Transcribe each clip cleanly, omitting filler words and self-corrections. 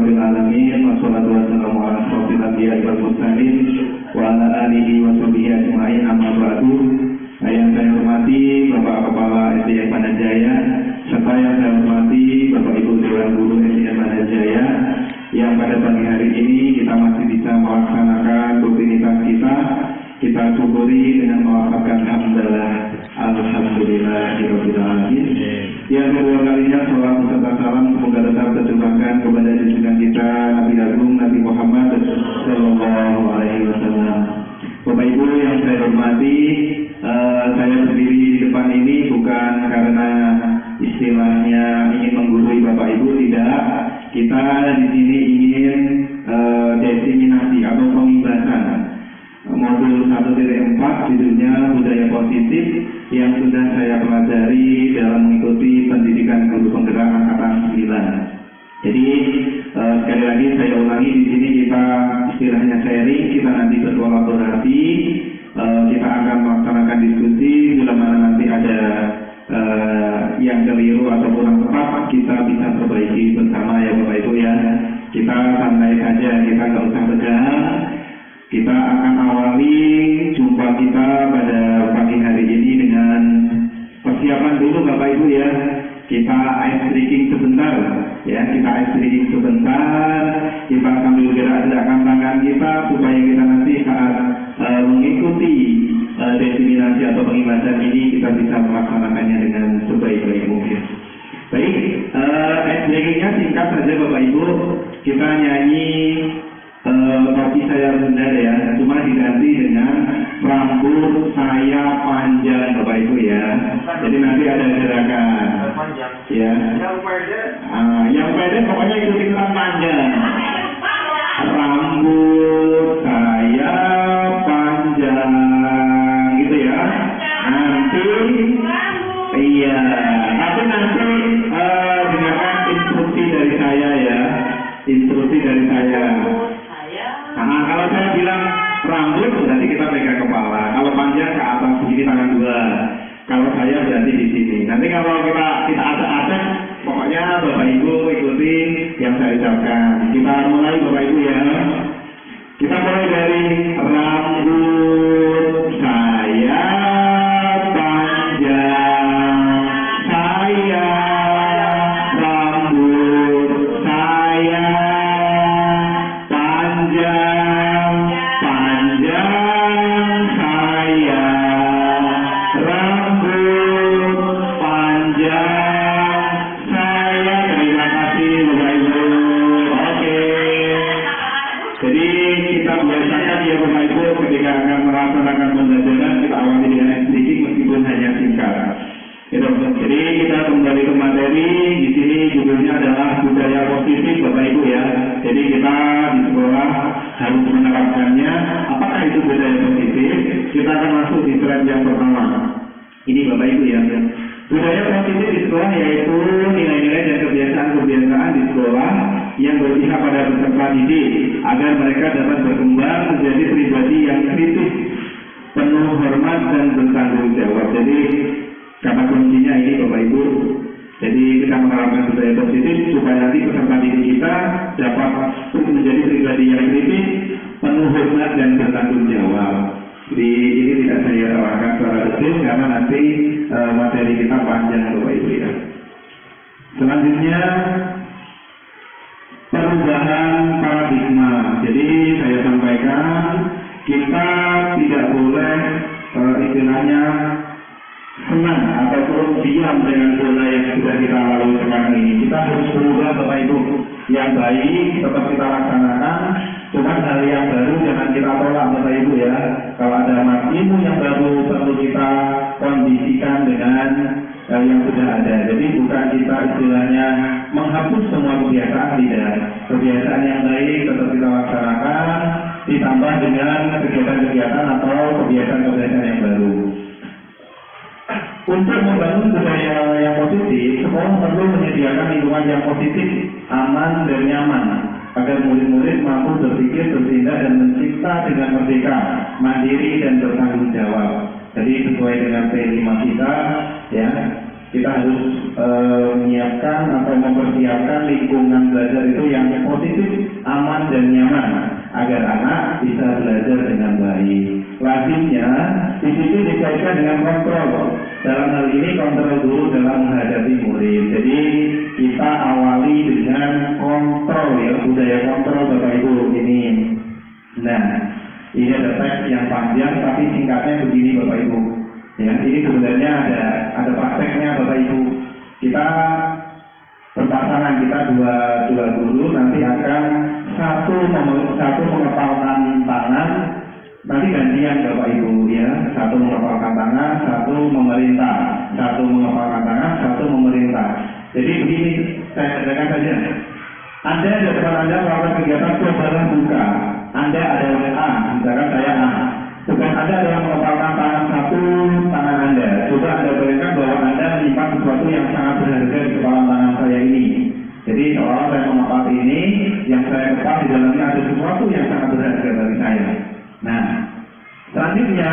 rabbil alamin, wassalatu wassalamu ala asyrofil anbiya'i wal mursalin wa ala alihi wa sahbihi ajma'in, amma ba'du. Yang saya hormati Bapak Kepala SDN Panajaya, serta yang saya hormati Bapak Ibu Dewan Guru SDN Panajaya, yang pada pagi hari ini kita masih bisa melaksanakan rutinitas kita syukuri dengan melafazkan hamdalah, alhamdulillahirabbil alamin. Yang kedua kalinya salawat serta salam semoga tetap tercurahkan kepada junjungan kita Nabi Agung Nabi Muhammad sallallahu alaihi wasallam. Bapak Ibu yang saya hormati, saya berdiri di depan ini bukan karena istilahnya ingin menggurui Bapak Ibu, tidak. Kita di sini ingin desiminasi atau pengibasan modul 1.4 judulnya budaya positif yang sudah saya pelajari dalam mengikuti pendidikan guru penggerak angkatan 9. Jadi sekali lagi saya ulangi, di sini kita istilahnya sharing, kita nanti berkolaborasi, kita akan melaksanakan diskusi. Bila mana nanti ada yang keliru atau kurang tepat, kita bisa perbaiki bersama ya Bapak Ibu ya. Kita santai saja, kita nggak usah tegang. Kita akan awali jumpa kita pada pagi hari ini dengan persiapan dulu Bapak Ibu ya. Kita ice breaking sebentar ya, kita ice breaking sebentar. Kita sambil gerak-gerakkan tangan kita supaya kita nanti saat mengikuti desiminasi atau pengibasan ini kita bisa melaksanakannya dengan sebaik-baik mungkin. Baik, ice breakingnya singkat saja Bapak Ibu. Kita nyanyi topi saya bundar ya, cuma diganti dengan rambut saya panjang Bapak Ibu ya. Jadi nanti ada gerakan ya. Yang pendek pokoknya ikuti tentang panjang. Rambut saya panjang gitu ya. Nanti iya, tapi nanti dengarkan instruksi dari saya ya. Instruksi dari saya. Kalau saya bilang rambut berarti kita pegang kepala. Kalau panjang ke atas begini tangan dua. Kalau saya berarti di sini. Nanti kalau kita acak-acak, pokoknya Bapak Ibu ikuti yang saya ucapkan. Kita mulai Bapak Ibu ya. Kita mulai dari rambut saya panjang. Saya rambut saya panjang, saya rambut panjang saya. Terima kasih Bapak Ibu. Oke. Jadi kita biasakan ya Bapak Ibu ketika akan melaksanakan pembelajaran kita awali dengan sedikit meskipun hanya singkat. Jadi kita kembali ke materi. Di sini judulnya adalah budaya positif Bapak Ibu ya. Jadi kita di sekolah harus menerapkannya. Apakah itu budaya positif? Kita akan masuk di slide yang pertama. Ini Bapak Ibu ya. Budaya positif di sekolah yaitu nilai-nilai dan kebiasaan-kebiasaan di sekolah yang berpihak pada peserta didik agar mereka dapat berkembang menjadi pribadi yang kritis, penuh hormat dan bertanggung jawab. Jadi kata kuncinya ini Bapak Ibu. Jadi kita menerapkan budaya positif supaya nanti peserta didik kita dapat menjadi pribadi yang kritis, penuh hormat dan bertanggung jawab. Jadi ini tidak saya terangkan secara detail karena nanti materi kita panjang Bapak Ibu ya. Selanjutnya perubahan paradigma. Jadi saya sampaikan kita tidak boleh istilahnya senang ataupun diam dengan pola yang sudah kita lalui sekarang ini. Kita harus berubah Bapak Ibu. Yang baik tetap kita laksanakan, cuma hal yang baru jangan kita tolak Bapak Ibu ya. Kalau ada ilmu yang baru perlu kita kondisikan dengan yang sudah ada. Jadi bukan kita istilahnya menghapus semua kebiasaan, tidak. Kebiasaan yang baik tetap kita laksanakan, ditambah dengan kegiatan-kegiatan atau kebiasaan-kebiasaan yang baru. Untuk membangun budaya yang positif, sekolah perlu menyediakan lingkungan yang positif, aman dan nyaman, agar murid-murid mampu berpikir, bertindak dan mencipta dengan merdeka, mandiri dan bertanggung jawab. Jadi sesuai dengan P5 kita, ya, kita harus menyiapkan atau mempersiapkan lingkungan belajar itu yang positif, aman dan nyaman agar anak bisa belajar dengan baik. Lazimnya di situ dikaitkan dengan kontrol. Dalam hal ini kontrol guru dalam menghadapi murid. Jadi kita awali dengan kontrol ya, budaya kontrol Bapak Ibu ini. Nah, ini ada teks yang panjang tapi singkatnya begini Bapak Ibu. Ya, ini sebenarnya ada prakteknya Bapak Ibu. Kita berpasangan, kita dua guru nanti akan satu mengepalkan tangan, nanti gantian Bapak Ibu ya, satu mengepalkan tangan, satu memerintah, satu mengepalkan tangan, satu memerintah. Jadi begini, saya katakan saja. Anda di depan Anda melakukan kegiatan cobalah buka. Anda adalah A, misalkan saya A. Tugas Anda adalah mengepalkan tangan satu tangan Anda. Coba Anda bayangkan bahwa Anda menyimpan sesuatu yang sangat berharga di kepala tangan saya ini. Jadi seolah saya mengepal ini, yang saya kepal di dalamnya ada sesuatu yang sangat berharga bagi saya. Nah, selanjutnya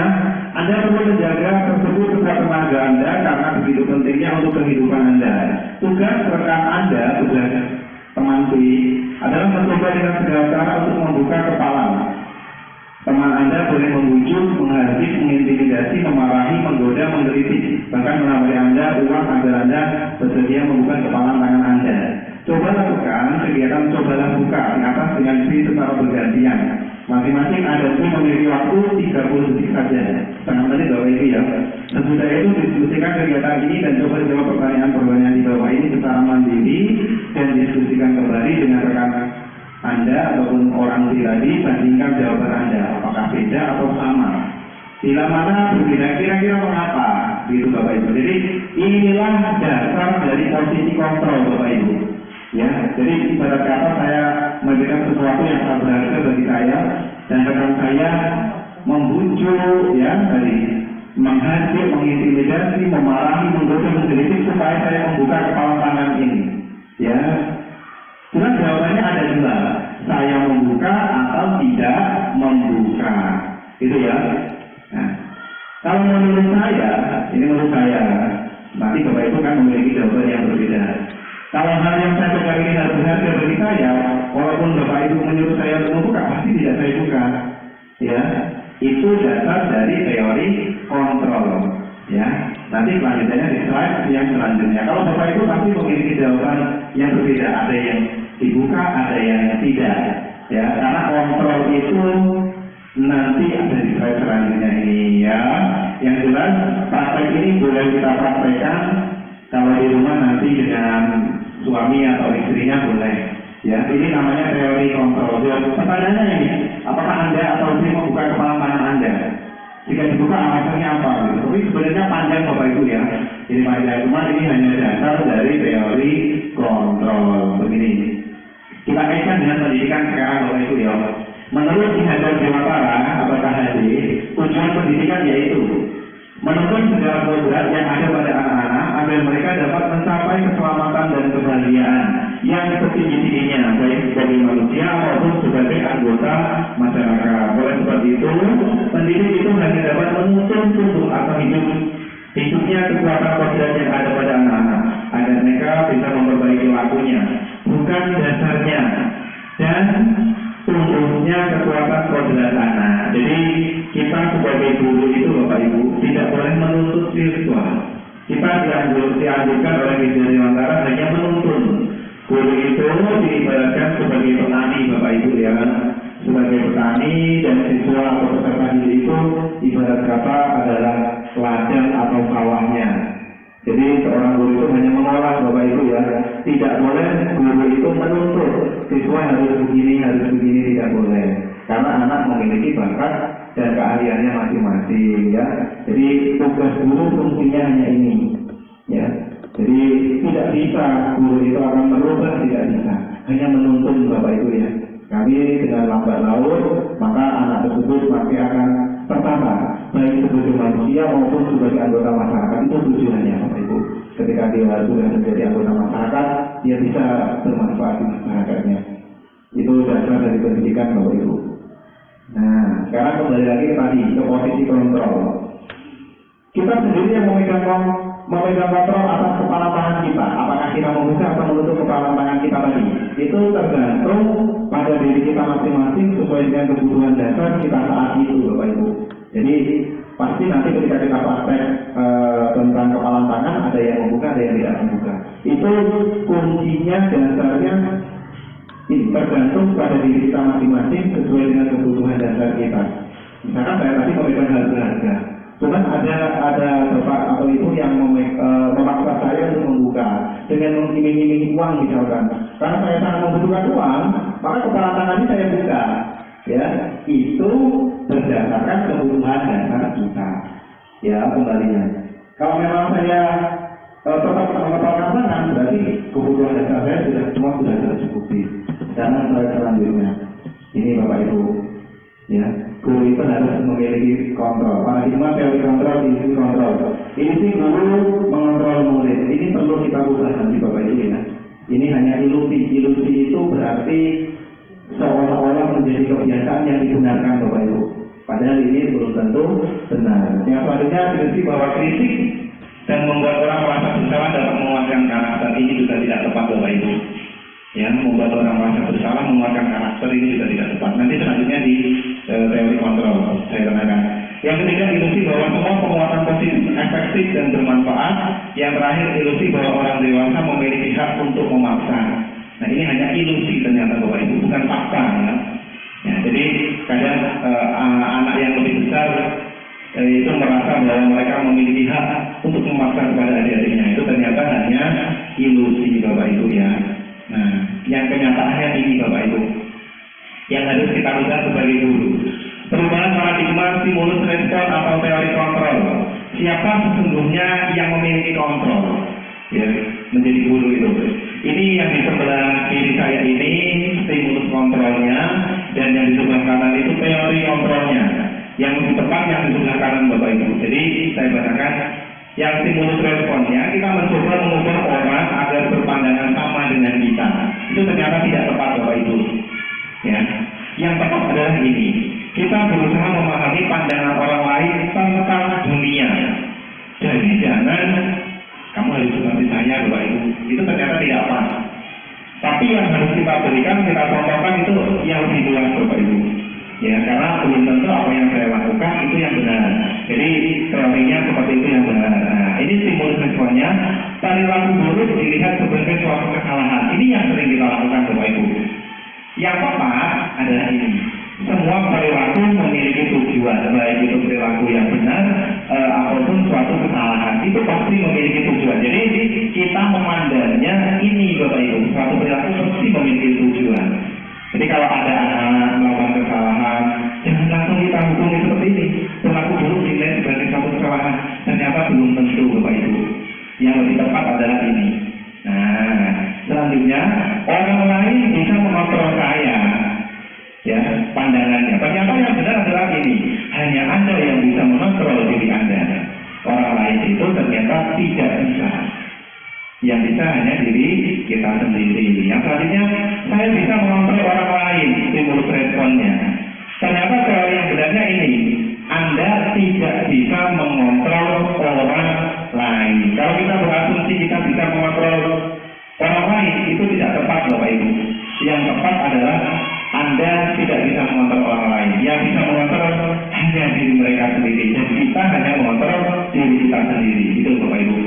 Anda perlu menjaga tersebut sekuat tenaga Anda karena begitu pentingnya untuk kehidupan Anda. Tugas rekan Anda, tugas teman B adalah mencoba dengan segala cara untuk membuka kepala. Teman Anda boleh membujuk, menghasut, mengintimidasi, memarahi, menggoda, menggelitik, bahkan menawari Anda uang agar Anda bersedia membuka kepala tangan Anda. Coba lakukan kegiatan cobalah buka di atas dengan B secara bergantian. Masing-masing Anda memiliki waktu 30 detik saja. Setengah menit Bapak Ibu ya. Sesudah itu diskusikan kegiatan ini dan coba jawab pertanyaan-pertanyaan di bawah ini secara mandiri dan diskusikan kembali dengan rekan Anda ataupun orang tadi, bandingkan jawaban Anda apakah beda atau sama. Bila mana berbeda, kira-kira mengapa? Gitu Bapak Ibu. Jadi inilah dasar dari posisi kontrol Bapak Ibu. Ya, jadi ibarat kata saya memberikan sesuatu yang sangat berharga bagi saya dan rekan saya membujuk ya tadi, menghasut, mengintimidasi, memarahi, menggoda, menggelitik supaya saya membuka kepala tangan ini. Ya. Jelas jawabannya ada dua, saya membuka atau tidak membuka, gitu ya. Nah, kalau menurut saya, ini menurut saya, nanti Bapak Ibu kan memiliki jawaban yang berbeda. Kalau hal yang saya pegang ini harus berharga bagi saya, walaupun Bapak Ibu menyuruh saya untuk membuka, pasti tidak saya buka. Ya, itu dasar dari teori kontrol. Ya, nanti selanjutnya di slide yang selanjutnya. Kalau Bapak Ibu pasti memiliki jawaban yang berbeda, ada yang dibuka, ada yang tidak. Ya, karena kontrol itu nanti ada di slide selanjutnya ini ya. Yang jelas praktek ini boleh kita praktekkan kalau di rumah nanti dengan suami atau istrinya boleh. Ya, ini namanya teori kontrol. Pertanyaannya ini, apakah Anda atau istri membuka kepala tangan Anda? Jika dibuka alasannya apa? Gitu. Tapi sebenarnya panjang Bapak Ibu ya. Ini panjang, cuma ini hanya dasar dari teori kontrol. Begini, kita kaitkan dengan pendidikan sekarang Bapak Ibu ya. Menurut Ki Hajar Dewantara atau KHD, tujuan pendidikan yaitu menuntun segala program yang ada pada anak-anak agar mereka dapat mencapai keselamatan dan kebahagiaan yang setinggi-tingginya, baik sebagai manusia maupun sebagai anggota masyarakat. Oleh sebab itu, pendidik itu hanya dapat menuntun tubuh atau hidupnya kekuatan kodrat yang ada pada anak-anak agar mereka bisa memperbaiki lakunya, bukan dasarnya dan tumbuhnya kekuatan kodrat anak. Jadi kita sebagai guru itu Bapak Ibu tidak boleh menuntut siswa. Kita dianjurkan oleh Ki Hajar Dewantara hanya menuntun. Guru itu diibaratkan sebagai petani Bapak Ibu ya, sebagai petani, dan siswa atau peserta didik itu ibarat kata adalah ladang atau sawahnya. Jadi seorang guru itu hanya mengolah Bapak Ibu ya, tidak boleh guru itu menuntut siswa harus begini tidak boleh, karena anak memiliki bakat dan keahliannya masing-masing ya. Jadi tugas guru fungsinya hanya ini ya. Jadi tidak bisa guru itu akan merubah, tidak bisa, hanya menuntun Bapak Ibu ya. Kami dengan lambat laut maka anak tersebut pasti akan pertama baik sebagai manusia maupun sebagai anggota masyarakat. Itu tujuannya Bapak Ibu. Ketika dia sudah menjadi anggota masyarakat, dia bisa bermanfaat di masyarakatnya. Itu dasar dari pendidikan Bapak Ibu. Nah, sekarang kembali lagi ke tadi, ke posisi kontrol. Kita sendiri yang memegang kontrol atas kepala tangan kita. Apakah kita membuka atau menutup kepala tangan kita tadi? Itu tergantung pada diri kita masing-masing sesuai dengan kebutuhan dasar kita saat itu, Bapak Ibu. Jadi pasti nanti ketika kita praktek tentang kepala tangan, ada yang membuka, ada yang tidak membuka. Itu kuncinya dasarnya tergantung pada diri kita masing-masing sesuai dengan kebutuhan dasar kita. Misalkan saya tadi memegang harga-harga, cuman ada bapak atau ibu yang memaksa saya untuk membuka dengan mengiming-iming uang misalkan. Karena saya sangat membutuhkan uang, maka kepala tangan ini saya buka. Ya, itu berdasarkan kebutuhan dasar kita. Ya, kembalinya. Kalau memang saya tetap mengepalkan tangan, berarti kebutuhan dasar saya sudah tercukupi. Jangan selanjutnya. Ini Bapak Ibu. Ya, guru itu harus memiliki kontrol. Paradigma teori kontrol, ilusi kontrol. Ini sih guru mengontrol murid. Ini perlu kita ubah nanti Bapak Ibu ya. Ini hanya ilusi. Ilusi itu berarti seolah-olah menjadi kebiasaan yang dibenarkan Bapak Ibu. Padahal ini belum tentu benar. Yang selanjutnya ilusi bahwa kritik dan membuat orang merasa bersalah dapat menguatkan karakter. Ini juga tidak tepat Bapak Ibu. Ya, membuat orang merasa bersalah menguatkan karakter ini juga tidak tepat. Nanti selanjutnya di teori kontrol saya kenalkan. Yang ketiga ilusi bahwa semua penguatan positif efektif dan bermanfaat. Yang terakhir ilusi bahwa orang dewasa memiliki hak untuk memaksa. Nah ini hanya ilusi ternyata Bapak Ibu, bukan fakta ya. Ya, jadi kadang anak yang lebih besar itu merasa bahwa mereka memiliki hak untuk memaksa kepada adik-adiknya. Itu ternyata hanya ilusi Bapak Ibu ya. Nah, yang kenyataannya ini Bapak Ibu yang harus kita lihat sebagai guru. Perubahan paradigma stimulus respon atau teori kontrol. Siapa sesungguhnya yang memiliki kontrol? Ya, menjadi guru itu. Ini yang di sebelah kiri saya ini stimulus kontrolnya, dan yang di sebelah kanan itu teori kontrolnya. Yang lebih tepat yang di sebelah kanan Bapak Ibu. Jadi saya bacakan. Yang stimulus responnya, kita mencoba mengubah orang agar berpandangan sama dengan kita. Itu ternyata tidak tepat Bapak Ibu. Ya, yang tepat adalah ini. Kita berusaha memahami pandangan orang lain tentang dunia. Jadi jangan kamu harus seperti saya Bapak Ibu. Itu ternyata tidak apa. Tapi yang harus kita berikan, kita contohkan itu yang lebih luas Bapak Ibu. Ya, karena belum tentu apa yang saya lakukan itu yang benar. Jadi teorinya seperti itu yang benar. Nah, ini stimulus responnya. Perilaku buruk dilihat sebagai suatu kesalahan. Ini yang sering kita lakukan Bapak Ibu. Yang tepat adalah ini. Semua perilaku memiliki tujuan, baik itu perilaku yang benar ataupun suatu kesalahan. Itu pasti memiliki tujuan. Jadi kita memandangnya ini Bapak Ibu. Suatu perilaku pasti memiliki tujuan. Jadi kalau ada anak melakukan kesalahan, jangan langsung kita hukumi seperti ini. Perilaku buruk dinilai sebagai suatu kesalahan. Ternyata belum tentu Bapak Ibu. Yang lebih tepat adalah ini. Nah, selanjutnya orang lain bisa mengontrol saya. Ya, pandangannya. Ternyata yang benar adalah ini. Hanya Anda yang bisa mengontrol diri Anda. Orang lain itu ternyata tidak bisa. Yang bisa hanya diri kita sendiri. Yang selanjutnya, saya bisa mengontrol orang lain, stimulus responnya. Ternyata teori yang benarnya ini, Anda tidak bisa mengontrol orang lain. Kalau kita berasumsi kita bisa mengontrol orang lain, itu tidak tepat Bapak Ibu. Yang tepat adalah Anda tidak bisa mengontrol orang lain. Yang bisa mengontrol hanya diri mereka sendiri. Dan kita hanya mengontrol diri kita sendiri. Itu Bapak Ibu.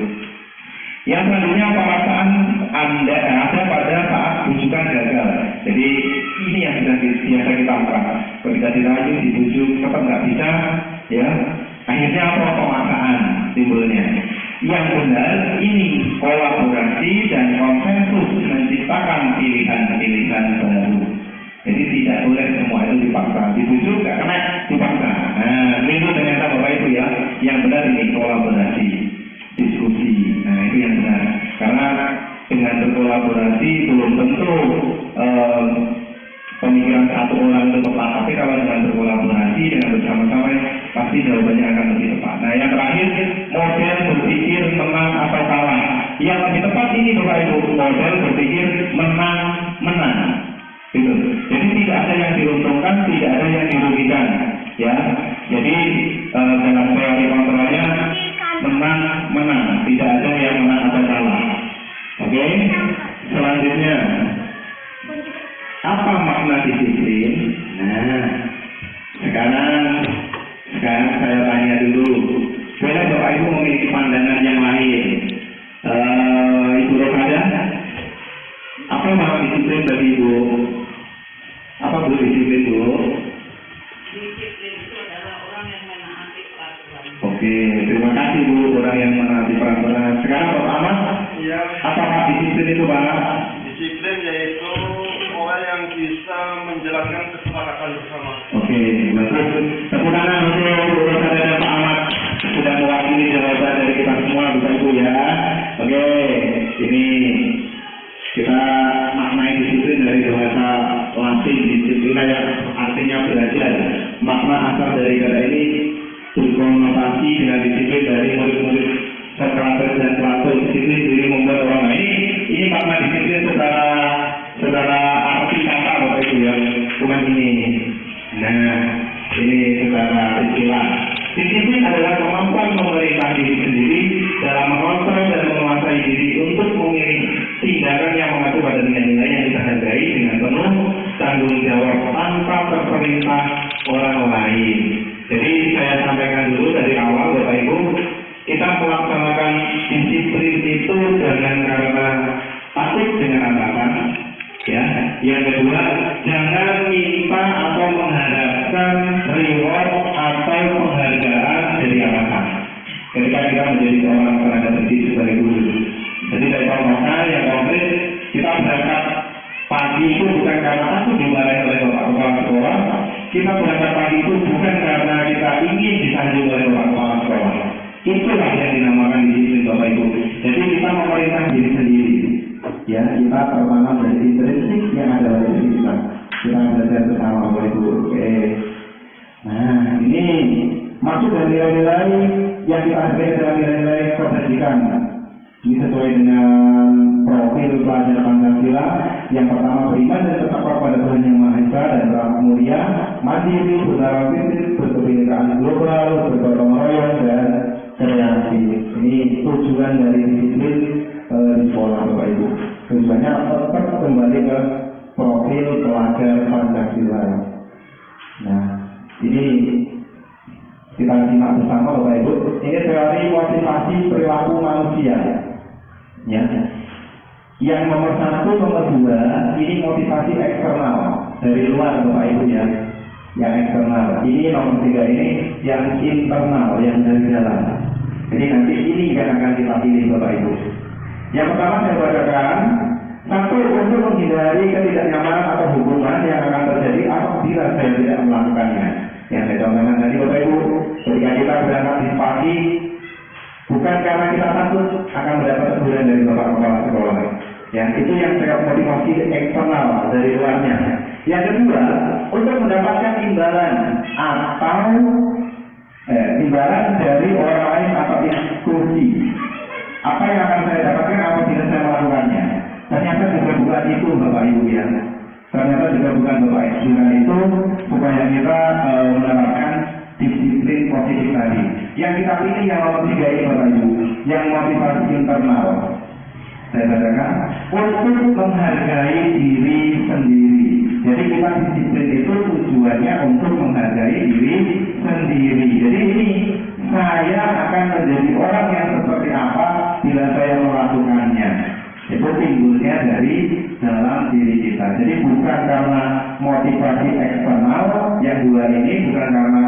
Yang selanjutnya pemaksaan Anda ada pada saat bujukan gagal. Jadi ini yang sudah biasa kita lakukan. Ketika dirayu, dibujuk, tetap nggak bisa, ya. Akhirnya apa? Pemaksaan timbulnya. Yang benar ini kolaborasi dan konsensus menciptakan pilihan-pilihan baru. Jadi tidak boleh semua itu dipaksa. Dibujuk nggak kena, dipaksa. Nah, itu ternyata Bapak Ibu ya. Yang benar ini kolaborasi, diskusi. Nah itu yang benar. Karena dengan berkolaborasi belum tentu pemikiran satu orang itu tepat. Tapi kalau dengan berkolaborasi, dengan bersama-sama, pasti jawabannya akan lebih tepat. Nah yang terakhir, model berpikir menang atau kalah. Yang lebih tepat ini Bapak Ibu, model berpikir menang-menang. Gitu. Jadi tidak ada yang diuntungkan, tidak ada yang dirugikan. Ya, jadi dalam teori kontrolnya menang, tidak ada yang menang atau kalah. Oke? Selanjutnya, apa makna disiplin? Nah, sekarang saya tanya dulu. Boleh Bapak Ibu memiliki pandangan yang lain? Ibu Rokada, apa makna disiplin bagi Ibu? Apa Bu disiplin Bu? Disiplin itu adalah orang yang menaati peraturan. Oke, terima kasih Bu, orang yang menaati peraturan. Sekarang Bapak Ahmad, Ya, apa disiplin itu Pak? disiplin yaitu orang yang bisa menjalankan kesepakatan bersama. Oke, bagus. Tepuk tangan untuk Bu Rokada dan Pak Ahmad sudah mewakili jawaban dari kita semua Bapak Ibu ya. Oke, ini kita maknai disiplin dari bahasa Latin disiplina yang artinya belajar. Makna asal dari kata ini berkonotasi dengan disiplin dari murid-murid Sokrates dan Plato. Disiplin diri membuat orang lain. Ini makna disiplin secara arti kata Bapak Ibu ya. Bukan ini. Nah, ini secara istilah. Disiplin adalah kemampuan memerintah diri sendiri dalam mengontrol dan menguasai diri untuk memilih tindakan yang mengacu pada nilai-nilai yang kita hargai dengan penuh tanggung jawab tanpa terperintah orang lain. Jadi saya sampaikan dulu dari awal Bapak Ibu, kita melaksanakan disiplin itu jangan karena takut dengan atasan, ya. Yang kedua, jangan minta atau mengharapkan reward atau penghargaan dari atasan ketika kita menjadi seorang tenaga pendidik sebagai guru. Jadi dari pemahaman yang konkret, kita berangkat pagi itu bukan karena takut dimarahi oleh bapak kepala sekolah. Kita berangkat pagi itu bukan karena kita ingin disanjung oleh bapak kepala sekolah. Itulah yang dinamakan disiplin Bapak Ibu. Jadi kita memerintah diri sendiri. Ya, kita pertama dari intrinsik yang ada pada diri kita. Kita belajar bersama Bapak Ibu. Oke. Nah, ini maksud dari nilai-nilai yang kita hargai adalah nilai-nilai kebajikan. Ini sesuai dengan profil pelajar Pancasila. Yang pertama, beriman dan bertakwa pada Tuhan Yang Maha Esa dan Rahmat Mulia, mandiri, bertanggung berkebinekaan global, bergotong royong dan kreasi. Ini tujuan dari disiplin di sekolah Bapak Ibu. Tujuannya tetap kembali ke profil pelajar Pancasila. Nah, ini kita simak bersama Bapak Ibu. Ini teori motivasi perilaku manusia. Ya. Yang nomor 1, nomor 2, ini motivasi eksternal dari luar Bapak Ibu ya. Yang eksternal. Ini nomor 3 ini yang internal, yang dari dalam. Jadi nanti ini yang akan kita pilih Bapak Ibu. Yang pertama saya bacakan, 1, untuk menghindari ketidaknyamanan atau hubungan yang akan terjadi apabila saya tidak melakukannya. Yang saya contohkan tadi Bapak Ibu, ketika kita berangkat di pagi, bukan karena kita takut akan mendapat teguran dari bapak kepala sekolah. Ya, itu yang saya motivasi eksternal dari luarnya. Yang kedua, untuk mendapatkan imbalan atau imbalan dari orang lain atau institusi. Apa yang akan saya dapatkan apabila saya melakukannya? Ternyata juga bukan itu Bapak Ibu ya. Ternyata juga bukan Bapak Ibu. Bukan itu supaya kita mendapatkan disiplin positif tadi. Yang kita pilih yang nomor 3 ini Bapak Ibu, yang motivasi internal. Saya katakan untuk menghargai diri sendiri. Jadi kita disiplin itu tujuannya untuk menghargai diri sendiri. Jadi ini saya akan menjadi orang yang seperti apa bila saya melakukannya. Itu timbulnya dari dalam diri kita. Jadi bukan karena motivasi eksternal, yang dua ini bukan karena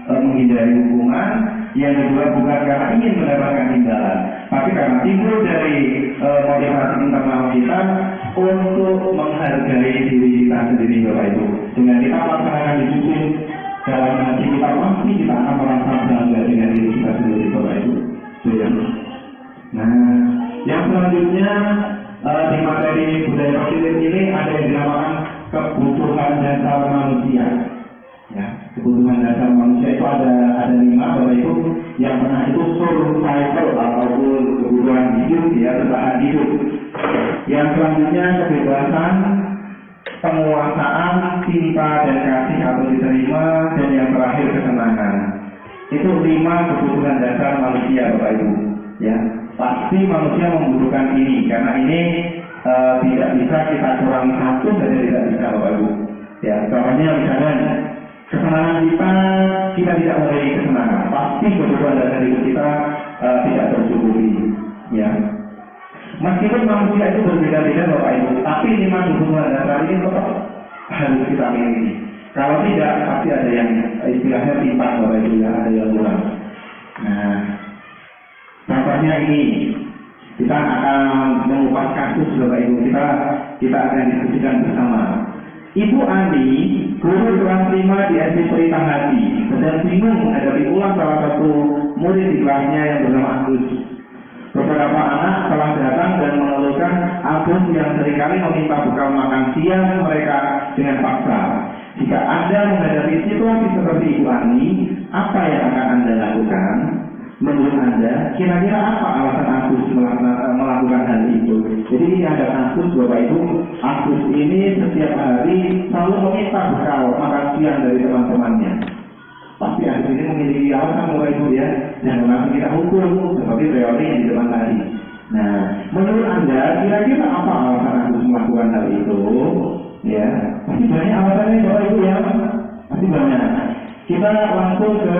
menghindari hukuman, yang kedua bukan karena ingin mendapatkan imbalan, tapi karena timbul dari motivasi internal kita untuk menghargai diri kita sendiri Bapak Ibu. Dengan kita melaksanakan disiplin dalam hati kita, pasti kita akan merasa bangga dengan diri kita sendiri Bapak Ibu. Nah, yang selanjutnya di materi budaya positif ini ada yang dinamakan kebutuhan dasar manusia. Ya, kebutuhan dasar manusia itu ada 5 Bapak Ibu. Yang pernah itu survival ataupun kebutuhan hidup ya, bertahan hidup. Yang selanjutnya kebebasan, penguasaan, cinta dan kasih atau diterima, dan yang terakhir kesenangan. Itu 5 kebutuhan dasar manusia, Bapak Ibu. Ya, pasti manusia membutuhkan ini, karena ini tidak bisa kita kurangi satu saja, tidak bisa, Bapak Ibu. Ya, contohnya misalnya kesenangan kita tidak memiliki kesenangan, pasti kebutuhan dasar hidup kita tidak tercukupi. Ya, meskipun manusia itu berbeda-beda, Bapak Ibu, tapi 5 kebutuhan dasar ini tetap harus kita miliki. Kalau tidak, pasti ada yang istilahnya timpang, Bapak Ibu, ya, ada yang kurang. Nah, contohnya ini, kita akan mengupas kasus, Bapak Ibu, kita akan diskusikan bersama. Ibu Ani, guru kelas 5 di SD Pelita Hati, sedang bingung menghadapi ulang salah satu murid di kelasnya yang bernama Agus. Beberapa anak telah datang dan mengeluhkan Agus yang seringkali meminta bekal makan siang mereka dengan paksa. Jika Anda menghadapi situasi seperti Ibu Ani, apa yang akan Anda lakukan? Menurut Anda, kira-kira apa alasan Agus melakukan hal itu? Jadi ini ada kasus, Bapak Ibu. Agus ini setiap hari selalu meminta bekal makan siang dari teman-temannya. Pasti Agus ini memiliki alasan, Bapak Ibu, ya. Dan langsung kita ukur seperti teori yang di depan tadi. Nah, menurut Anda, kira-kira apa alasan Agus melakukan hal itu? Ya, pasti banyak alasannya, Bapak Ibu, ya. Pasti banyak. Kita langsung ke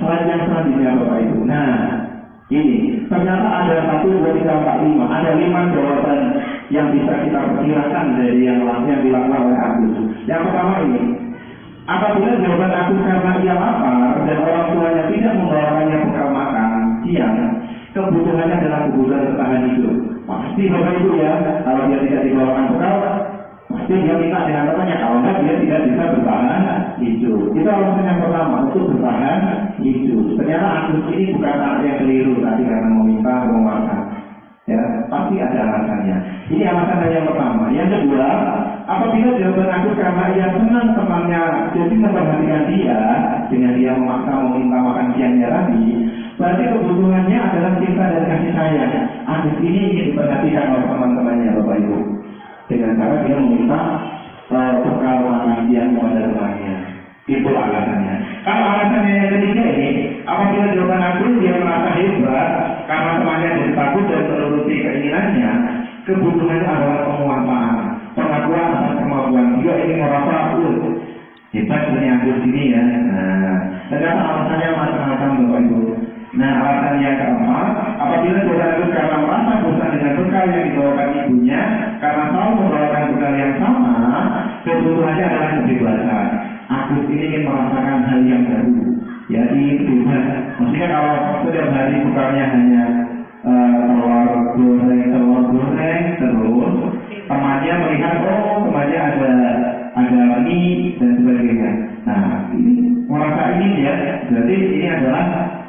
slide yang selanjutnya, Bapak Ibu. Nah, ini ternyata ada 1, 2, 3, 4, 5. Ada 5 jawaban yang bisa kita perkirakan dari yang dilakukan oleh Agus. Yang pertama ini, apabila jawaban Agus karena ia lapar dan orang tuanya tidak membawakannya bekal makan siang, kebutuhannya adalah kebutuhan bertahan hidup. Pasti, Bapak Ibu, ya, kalau dia tidak dibawakan bekal, pasti dia minta dengan temannya, kalau enggak dia tidak bisa bertahan hidup. Itu alasan yang pertama, untuk bertahan hidup. Ternyata Agus ini bukan anak yang keliru tadi karena meminta atau makan. Ya, pasti ada alasannya. Ini alasan yang pertama. Yang kedua, apabila jawaban Agus karena ia senang temannya jadi memperhatikan dia dengan dia memaksa meminta makan siangnya tadi, berarti kebutuhannya adalah cinta dan kasih sayang. Agus ini ingin diperhatikan oleh teman-temannya, Bapak Ibu, dengan cara dia meminta bekal makan siang kepada temannya. Itu alasannya. Kalau alasannya yang ketiga ini, apabila jawaban Agus dia merasa hebat karena temannya jadi takut dan menuruti keinginannya, kebutuhannya adalah penguasaan, pengakuan atas kemampuan. Dia ingin merasa hebat punya Agus ini, ya. Nah, ternyata alasannya macam-macam, Bapak Ibu. Nah, alasan yang keempat, apabila jawaban Agus karena merasa bosan dengan bekal yang dibawakan ibunya, karena selalu membawakan bekal yang sama, kebutuhannya adalah kebebasan. Agus ini ingin merasakan hal yang baru, ya, ingin bebas. Maksudnya kalau setiap hari bekalnya hanya telur goreng terus, temannya melihat temannya ada mie dan sebagainya. Nah, ini merasa ini, ya, berarti ini adalah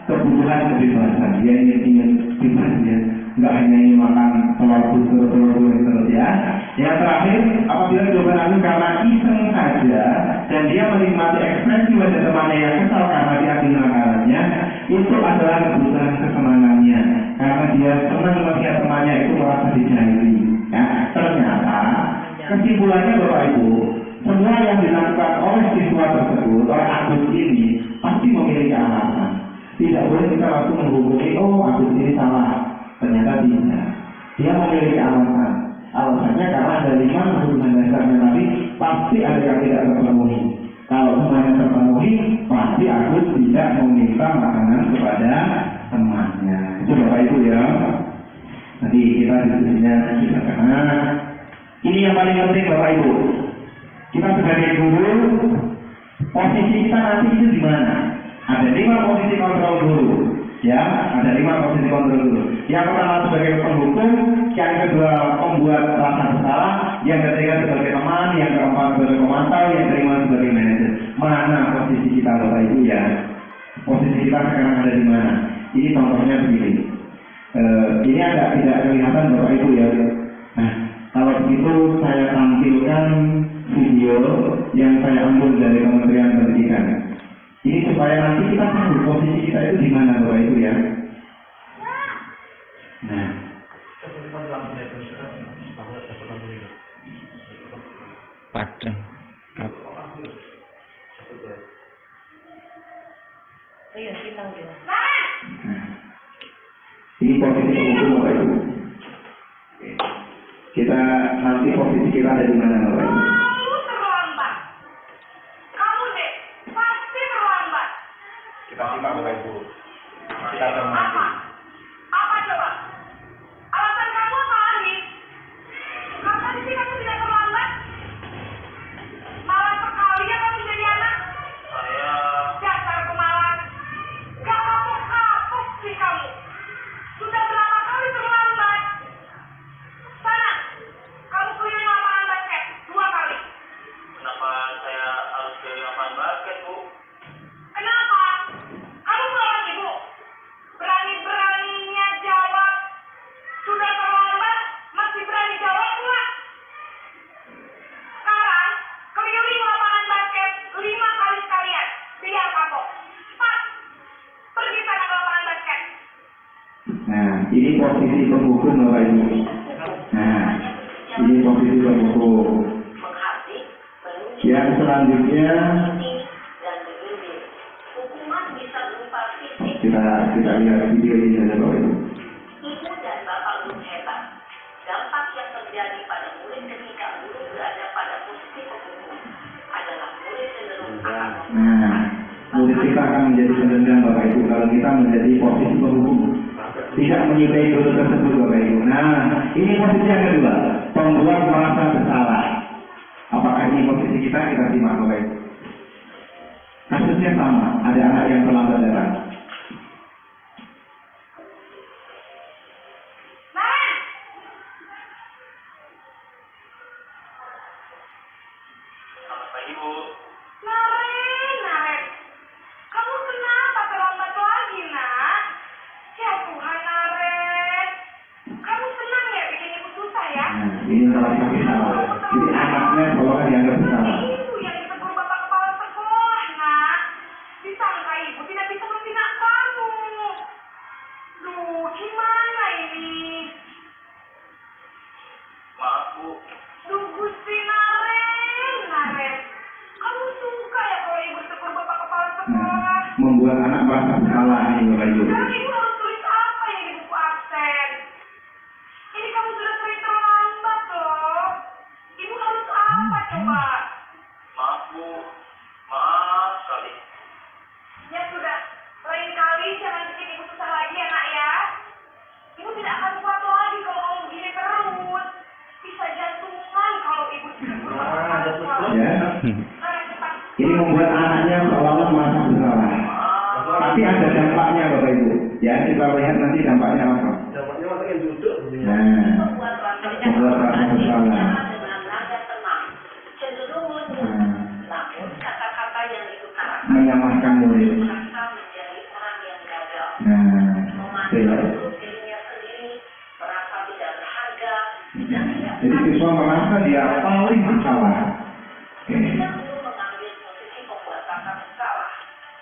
kebutuhan kebebasan. Dia ingin bebas, ya, nggak hanya ingin makan telur goreng terus, ya. Yang terakhir, apabila jawaban Agus karena iseng saja dan dia menikmati ekspresi wajah temannya yang kesal karena diambil makanannya, itu adalah kebutuhan kesenangannya karena dia senang melihat temannya itu merasa dijahili. Ya, ternyata kesimpulannya, Bapak Ibu, semua yang dilakukan oleh siswa tersebut, oleh Agus ini, pasti memiliki alasan. Tidak boleh kita langsung menghubungi, Agus ini salah. Ternyata tidak. Dia memiliki alasan. Alasannya karena ada 5 kebutuhan dasarnya tadi, pasti ada yang tidak terpenuhi. Kalau semuanya terpenuhi, pasti Agus tidak meminta makanan kepada temannya. Itu, Bapak Ibu, ya. Nanti kita diskusinya kita karena ini yang paling penting, Bapak Ibu. Kita sebagai guru, posisi kita nanti itu di mana? Ada 5 posisi kontrol guru. Ya, ada 5 posisi kontrol guru. Yang pertama sebagai penghukum, yang kedua pembuat rasa bersalah, yang ketiga sebagai teman, yang keempat sebagai pemantau, yang kelima sebagai manajer. Mana posisi kita, Bapak Ibu, ya? Posisi kita sekarang ada di mana? Ini contohnya begini. Ini agak tidak kelihatan, Bapak Ibu, ya. Nah, kalau begitu saya tampilkan video yang saya ambil dari Kementerian Pendidikan. Ini supaya nanti kita tahu posisi kita itu di mana, Bapak Ibu, ya. Nah, padang. Iya. Nah, ini posisi penghukum Bapak Ibu. Kita nanti posisi kita ada di mana Bapak Ibu? Kamu terlambat. Kamu deh, pasti terlambat. Kita simak Bapak Ibu. Kita cermati. Apa coba? Alasan kamu apa lagi? Kapan sih kamu tidak terlambat? Malas sekali ya kamu jadi anak. Saya Dasar pemalas. Gak kapok-kapok sih kamu. Sudah berapa kali terlambat? Sana, kamu keliling lapangan basket 2 kali. kenapa saya harus ke lapangan basket, Bu? Kenapa? Kamu melawan ibu. Berani-beraninya jawab. Sudah terlambat, masih berani jawab enggak? Sekarang, keliling lapangan basket 5 kali sekalian. Biar kapok. Cepat. Pergi sana ke lapangan basket. Nah, ini posisi penghukum Bapak Ibu. Nah, ini posisi penghukum. Menghardik, Yang selanjutnya dan membimbing. Hukuman bisa berupa fisik. kita lihat video ini saja Bapak Ibu. Ibu dan bapak guru hebat. Dampak yang terjadi pada murid ketika guru berada pada posisi penghukum adalah murid cenderung akan Nah, murid kita akan menjadi penendang Bapak Ibu kalau kita menjadi posisi penghukum. Tidak menyukai guru tersebut Bapak Ibu. Nah, ini posisi yang kedua, pembuat merasa bersalah. Apakah ini posisi kita simak Bapak Ibu. Kasusnya sama, ada anak yang terlambat datang. Naren! Selamat pagi, Bu. Naren. Kamu kenapa terlambat lagi, nak? Ya Tuhan, Naren. Kamu senang ya bikin ibu susah ya? Nah, ini salah satu salah. Jadi anaknya seolah dianggap bersalah. Itu yang ditegur bapak kepala sekolah, nak. Disangka ibu tidak bisa membina kamu. Duh, gimana ini? Maaf, Bu. Duh, Gusti Naren. Kamu suka ya kalau ibu ditegur bapak kepala sekolah? Nah, membuat anak merasa bersalah ini Bapak Ibu. Sekarang ibu harus tulis apa ini di buku absen? Ini kamu sudah sering terlambat loh. Ibu harus apa coba? Maaf, Bu. Maaf sekali. Ya sudah, lain kali jangan bikin ibu susah lagi ya nak ya. Ibu tidak akan kuat lagi kalau kamu begini terus. Bisa jantungan kalau ibu ditegur bapak kepala sekolah. Ya. Sekarang cepat. Ini membuat anaknya seolah merasa bersalah. Tapi ada dampaknya Bapak Ibu. Ya, kita lihat nanti dampaknya apa. Dampaknya makin duduk. Nah, membuat rasa membuat rasa bersalah. dengan nada tenang, cenderung lembut. Namun kata-kata yang diutarakan Menyalahkan murid. merasa menjadi orang yang gagal. Nah, jelas. Memandang dirinya sendiri, merasa tidak berharga, dan tidak Jadi siswa merasa dia paling bersalah. Oke. Ketika guru mengambil posisi pembuat rasa bersalah,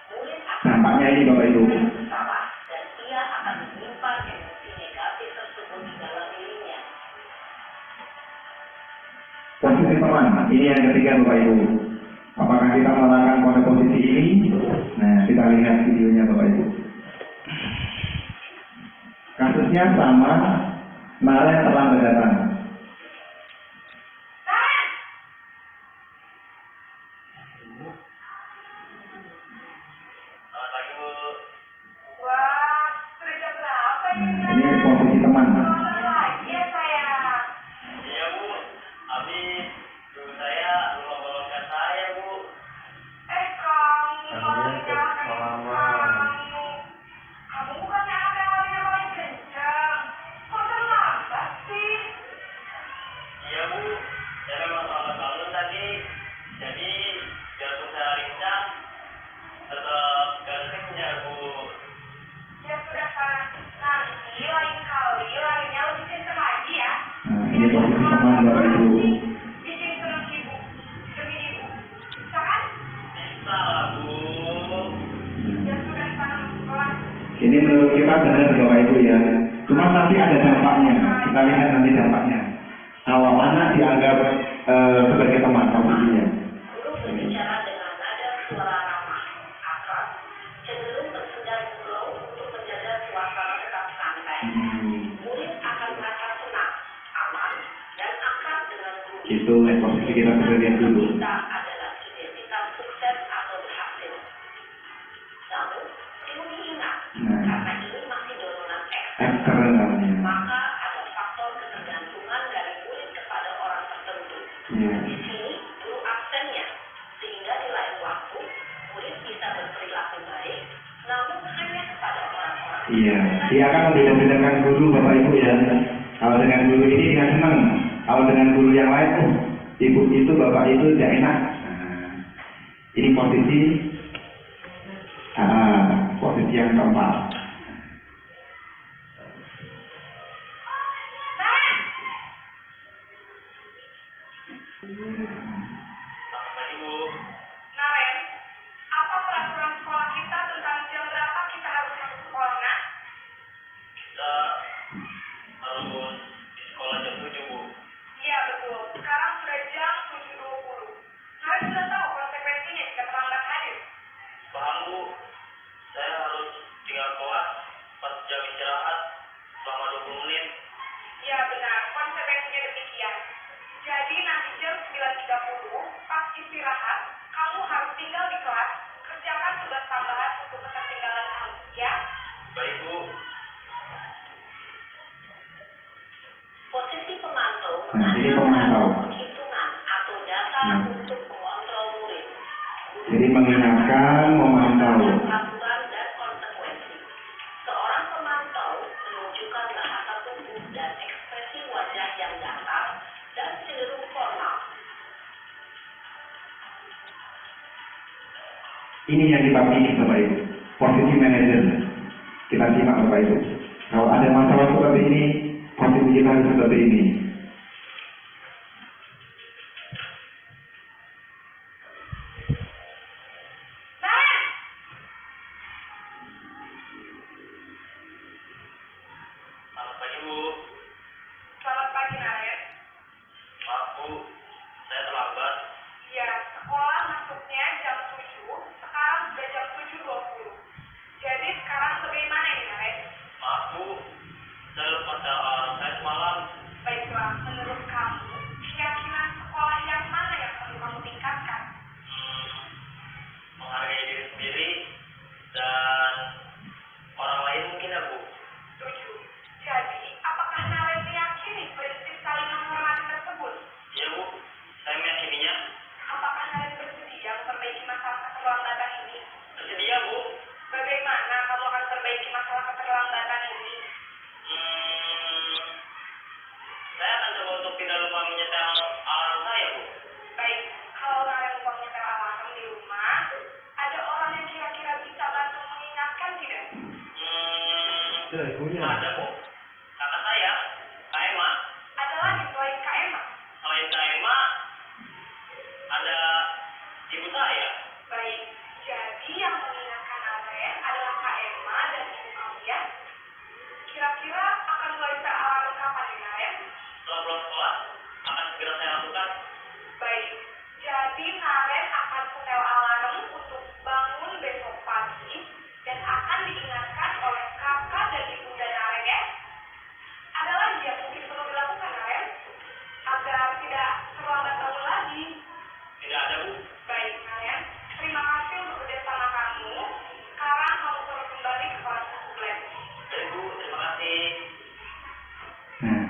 murid akan Dampaknya ini Bapak Ibu. bersalah dan ia akan menyimpan emosi negatif tersebut di dalam dirinya. Posisi teman, ini yang ketiga Bapak Ibu. Apakah kita melakukan pada posisi ini? Nah, kita lihat videonya Bapak Ibu. Kasusnya sama, Naren terlambat datang. Naren! Selamat pagi, Bu. Wah, sudah jam berapa ini? Ini posisi teman. Terlambat lagi ya sayang. Iya, Bu. Habis guru saya melompat saya, Bu. Kamu malah menyalahkan ibu Mama. kamu. Kamu bukannya anak yang larinya paling kencang. Kok terlambat sih? Iya, Bu. Saya memang salah bangun tadi. Jadi, biarpun saya rincang, tetap gantengnya, Bu. Ya sudah kan, nanti lain kali larinya lebih kencang lagi ya. Nah, ini posisi teman Bapak Ibu. Bikin senang ibu, demi ibu. Bisa kan? Bisa lah, Bu. Ya sudah sekarang sekolah. Ini menurut kita benar Bapak Ibu ya. Cuma nanti ada dampaknya. Kita lihat nanti dampaknya. Kalau anak dianggap sebagai teman posisinya. Guru berbicara dengan nada suara ramah, akrab, cenderung bersendar kejadian dulu. Kita adalah identitas sukses atau berhasil. Namun, perlu diingat, karena ini masih dorongan Eksternalnya. maka ada faktor ketergantungan dari murid kepada orang tertentu. Iya. Di sini, guru absennya, sehingga di lain waktu, murid bisa berperilaku baik, namun hanya kepada orang-orang. Iya, dia akan membeda-bedakan guru Bapak Ibu ya. Kalau dengan guru ini dia senang, kalau dengan guru yang lain, ibu itu Bapak itu tidak enak. Nah, ini posisi yang keempat. Naren, apa peraturan sekolah kita tentang jam berapa kita harus masuk sekolah, nak? Kita harus di sekolah jam 7, Bu. Iya betul. Sekarang sudah jam 7.20. Naren sudah tahu konsekuensinya jika terlambat hadir. Paham, Bu. Saya harus tinggal kelas pas jam istirahat selama 20 menit. Iya benar, konsekuensinya demikian. Jadi nanti jam 9.30 pas istirahat, kamu harus tinggal di kelas, kerjakan tugas tambahan untuk ketertinggalan kamu, ya? Baik, Bu. Posisi pemantau Nah, ini pemantau. perhitungan atau dasar untuk mengontrol murid. Jadi mengingatkan, memantau. Peraturan dan konsekuensi. Seorang pemantau menunjukkan bahasa tubuh dan ekspresi wajah yang datar dan cenderung formal. Ini yang kita pilih Bapak Ibu, posisi manajer. Kita simak Bapak Ibu. Kalau ada masalah seperti ini, posisi kita harus seperti ini. Naren! Selamat pagi, Bu. Selamat pagi, Naren. Maaf, Bu. Saya terlambat. Ya, sekolah masuknya jam 7, sekarang sudah jam 7.20. Jadi sekarang bagaimana ini, Naren? Maaf, Bu. Saya lupa alarm saya semalam. Baiklah, menurut kamu, keyakinan sekolah yang mana yang perlu kamu tingkatkan? Menghargai diri sendiri dan orang lain mungkin ya, Bu. Setuju. Jadi, apakah Naren meyakini prinsip saling menghormati tersebut? Iya, Bu. Saya meyakininya. Apakah Naren bersedia memperbaiki masalah keterlambatan ini? Bersedia, Bu. Bagaimana kamu akan perbaiki masalah keterlambatan ini? Saya akan coba untuk tidak lupa menyetel alarm saya, Bu. Baik, kalau Naren lupa menyetel alarm di rumah, ada orang yang kira-kira bisa bantu mengingatkan tidak? Ada, Bu. Kakak saya, Kak Emma. Ada lagi selain Kak Emma? Selain Kak Emma, ada ibu saya. Baik, jadi yang mengingatkan Naren adalah Kak Emma dan ibu kamu ya? Kira-kira akan mulai setel alarm kapan nih, Naren? Setelah pulang sekolah, akan segera saya lakukan. Baik, jadi Naren akan setel alarm untuk bangun besok pagi dan akan diingatkan oleh kakak dan ibunda Naren ya. Ada lagi yang mungkin perlu dilakukan Naren agar tidak terlambat bangun lagi. Tidak ada, Bu. Baik Naren, terima kasih untuk kerjasama kamu. Sekarang kamu perlu kembali ke kelas Glenn. Baik, Bu. Terima kasih. Nah,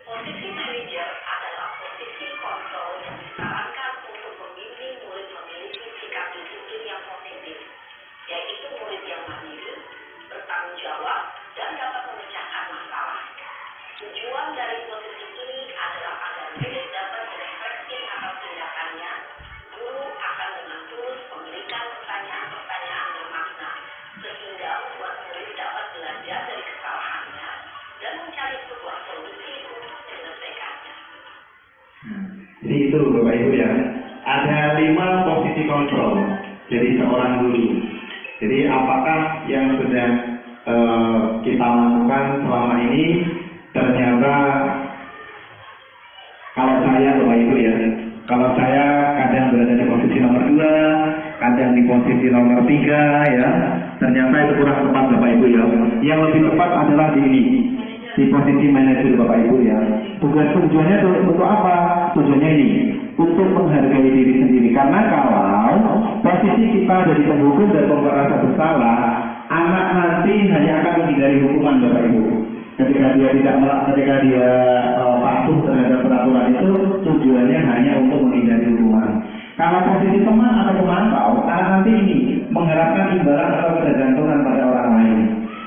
Posisi manajer adalah posisi kontrol yang disarankan untuk membimbing murid memiliki sikap disiplin yang positif, yaitu murid yang mandiri, bertanggung jawab, dan dapat memecahkan masalah. Tujuan dari posisi ini adalah agar murid dapat berefleksi atas tindakannya. Guru akan dengan tulus memberikan pertanyaan-pertanyaan bermakna, sehingga membuat murid dapat belajar dari kesalahannya dan mencari sebuah solusi untuk menyelesaikannya. jadi itu Bapak Ibu ya. Ada 5 posisi kontrol. Jadi seorang guru. Jadi apakah yang sudah kita lakukan selama ini ternyata kalau saya Bapak Ibu ya, kalau saya kadang berada di posisi nomor 2, kadang di posisi nomor 3 ya, ternyata itu kurang tepat Bapak Ibu ya. Yang lebih tepat adalah di ini, di posisi manajer Bapak Ibu ya. Tujuannya untuk apa? Tujuannya ini, untuk menghargai diri sendiri. Karena kalau posisi kita jadi penghukum dan pembuat rasa bersalah, anak nanti hanya akan menghindari hukuman, Bapak Ibu. Ketika dia patuh terhadap peraturan itu, tujuannya hanya untuk menghindari hukuman. Kalau posisi teman atau pemantau, anak nanti ini mengharapkan imbalan atau ketergantungan pada orang lain.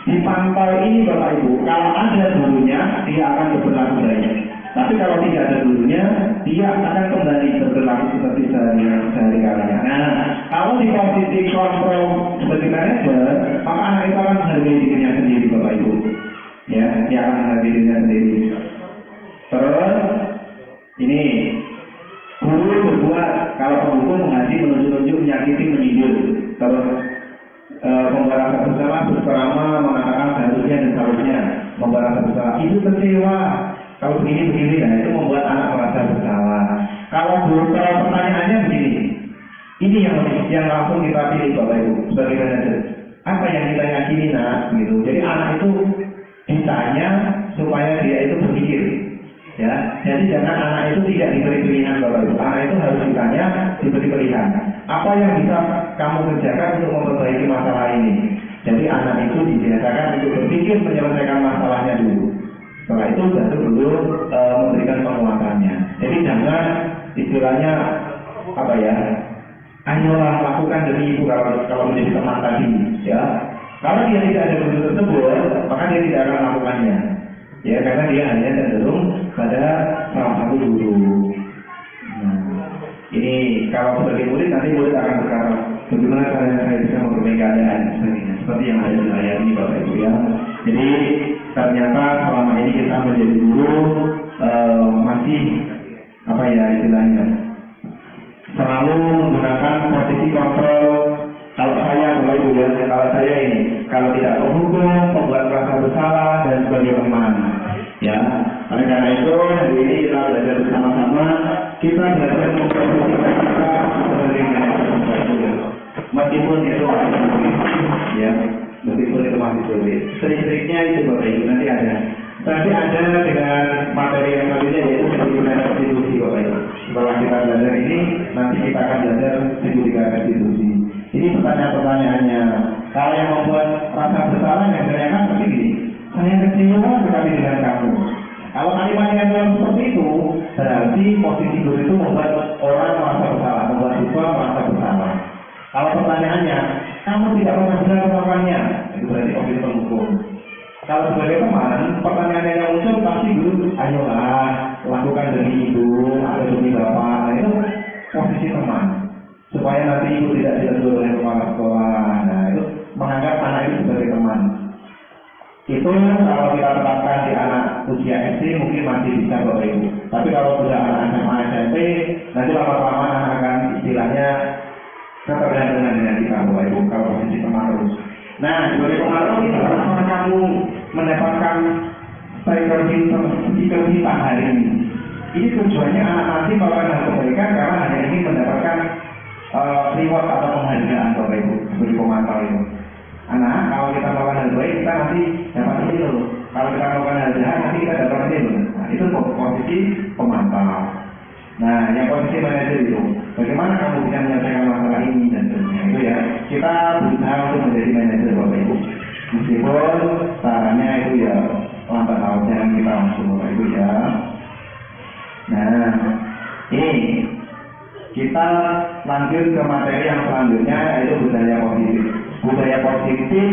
Dipantau ini Bapak Ibu, kalau ada gurunya, dia akan berperilaku baik. Tapi kalau tidak ada gurunya, dia akan kembali berperilaku seperti sehari-harinya. Nah, kalau di posisi kontrol seperti manajer, maka anak itu akan menghargai dirinya sendiri, Bapak Ibu. Ya, dia akan menghargai dirinya sendiri. Terus, ini guru berbuat, kalau penghukum mengaji, menunjuk-nunjuk, menyakiti, menyindir. Terus membuat rasa bersalah, berselama, mengatakan seharusnya dan seharusnya membuat rasa bersalah. Itu kecewa. Kalau begini, nah itu membuat anak merasa bersalah. Kalau pertanyaannya begini, ini yang langsung kita pilih Bapak Ibu sebagai manajer. Apa yang kita yakini nak, gitu. Jadi anak itu ditanya supaya dia itu berpikir. Ya, jadi jangan anak itu tidak diberi pilihan Bapak Ibu. Anak itu harus ditanya, diberi pilihan. Apa yang bisa kamu kerjakan untuk memperbaiki masalah ini? Jadi anak itu dibiasakan untuk berpikir menyelesaikan masalahnya dulu. Setelah itu baru dulu memberikan penguatannya. Jadi jangan istilahnya apa ya? Ayolah lakukan demi ibu kalau menjadi teman tadi, ya. Kalau dia tidak ada guru tersebut, maka dia tidak akan melakukannya. Ya, karena dia hanya cenderung pada salah satu guru. Nah, ini kalau sebagai murid nanti murid akan berkata, bagaimana caranya saya bisa memperbaiki keadaan sebagainya. Seperti yang ada di layar ini Bapak Ibu ya. Jadi ternyata selama ini kita menjadi guru masih apa ya istilahnya selalu menggunakan posisi kontrol. Kalau saya Bapak Ibu ya, kalau saya ini kalau tidak menghukum, membuat rasa bersalah dan sebagai teman. Ya, oleh karena itu hari ini kita belajar bersama-sama, kita belajar memposisikan kita sebagai manajer. Meskipun itu masih sulit, ya, meskipun itu masih sulit. Trik-triknya itu Bapak Ibu nanti ada. Nanti ada dengan materi yang selanjutnya yaitu sertifikat restitusi Bapak Ibu. Setelah kita belajar ini, nanti kita akan belajar sertifikat restitusi. Ini pertanyaan-pertanyaannya. Kalau yang membuat rasa bersalah yang ditanyakan seperti ini, saya kecewa sekali dengan kamu. Kalau kalimatnya yang seperti itu, berarti posisi guru itu membuat orang merasa bersalah, membuat siswa merasa bersalah. Kalau pertanyaannya, kamu tidak pernah benar melakukannya, itu berarti posisi penghukum. Kalau sebagai teman, pertanyaan yang muncul pasti guru, ayolah lakukan demi ibu atau demi bapak. Nah, itu posisi teman. Supaya nanti ibu tidak ditegur oleh kepala sekolah. Nah, itu menganggap anak itu sebagai teman. Itu kalau kita tetapkan di anak usia SD mungkin masih bisa Bapak Ibu. Tapi kalau sudah anak SMA, SMP, nanti lama-lama akan istilahnya ketergantungan dengan kita Bapak Ibu. Kalau posisi teman terus. Nah, sebagai pengaruh ini bagaimana kamu mendapatkan stiker kita hari ini. Ini tujuannya anak nanti melakukan kebaikan karena hanya ingin mendapatkan reward atau penghargaan Bapak Ibu sebagai pemantau itu. Anak, kalau kita melakukan hal baik kita nanti dapat ini loh. Kalau kita melakukan hal jahat nanti kita dapat ini loh. Nah, itu posisi pemantau. Nah, yang posisi manajer itu, bagaimana kamu bisa menyelesaikan masalah ini dan sebagainya itu ya. Kita berusaha untuk menjadi manajer Bapak Ibu. Meskipun caranya itu ya lambat laun jangan kita langsung Bapak Ibu ya. Nah, ini kita lanjut ke materi yang selanjutnya yaitu budaya positif. Budaya positif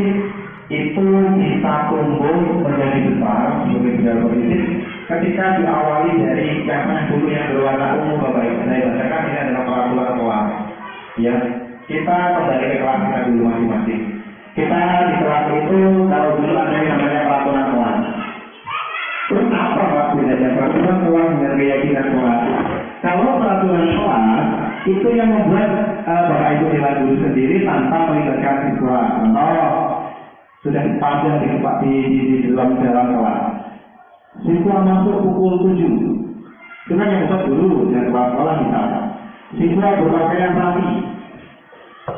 itu bisa tumbuh menjadi besar sebagai budaya positif ketika diawali dari yang dulu yang berwarna ungu Bapak Ibu. Saya bacakan ini adalah peraturan kelas. Ya, kita kembali ke kelas kita dulu masing-masing. Kita di kelas itu kalau dulu ada yang namanya peraturan kelas. Terus apa Pak bedanya peraturan kelas dengan keyakinan kelas? Kalau peraturan kelas itu yang membuat Bapak Ibu nilai guru sendiri tanpa melibatkan siswa. Contoh sudah dipajang di dalam kelas. Siswa masuk pukul 7. Itu kan yang membuat guru dan kepala sekolah misalnya. Siswa berpakaian rapi,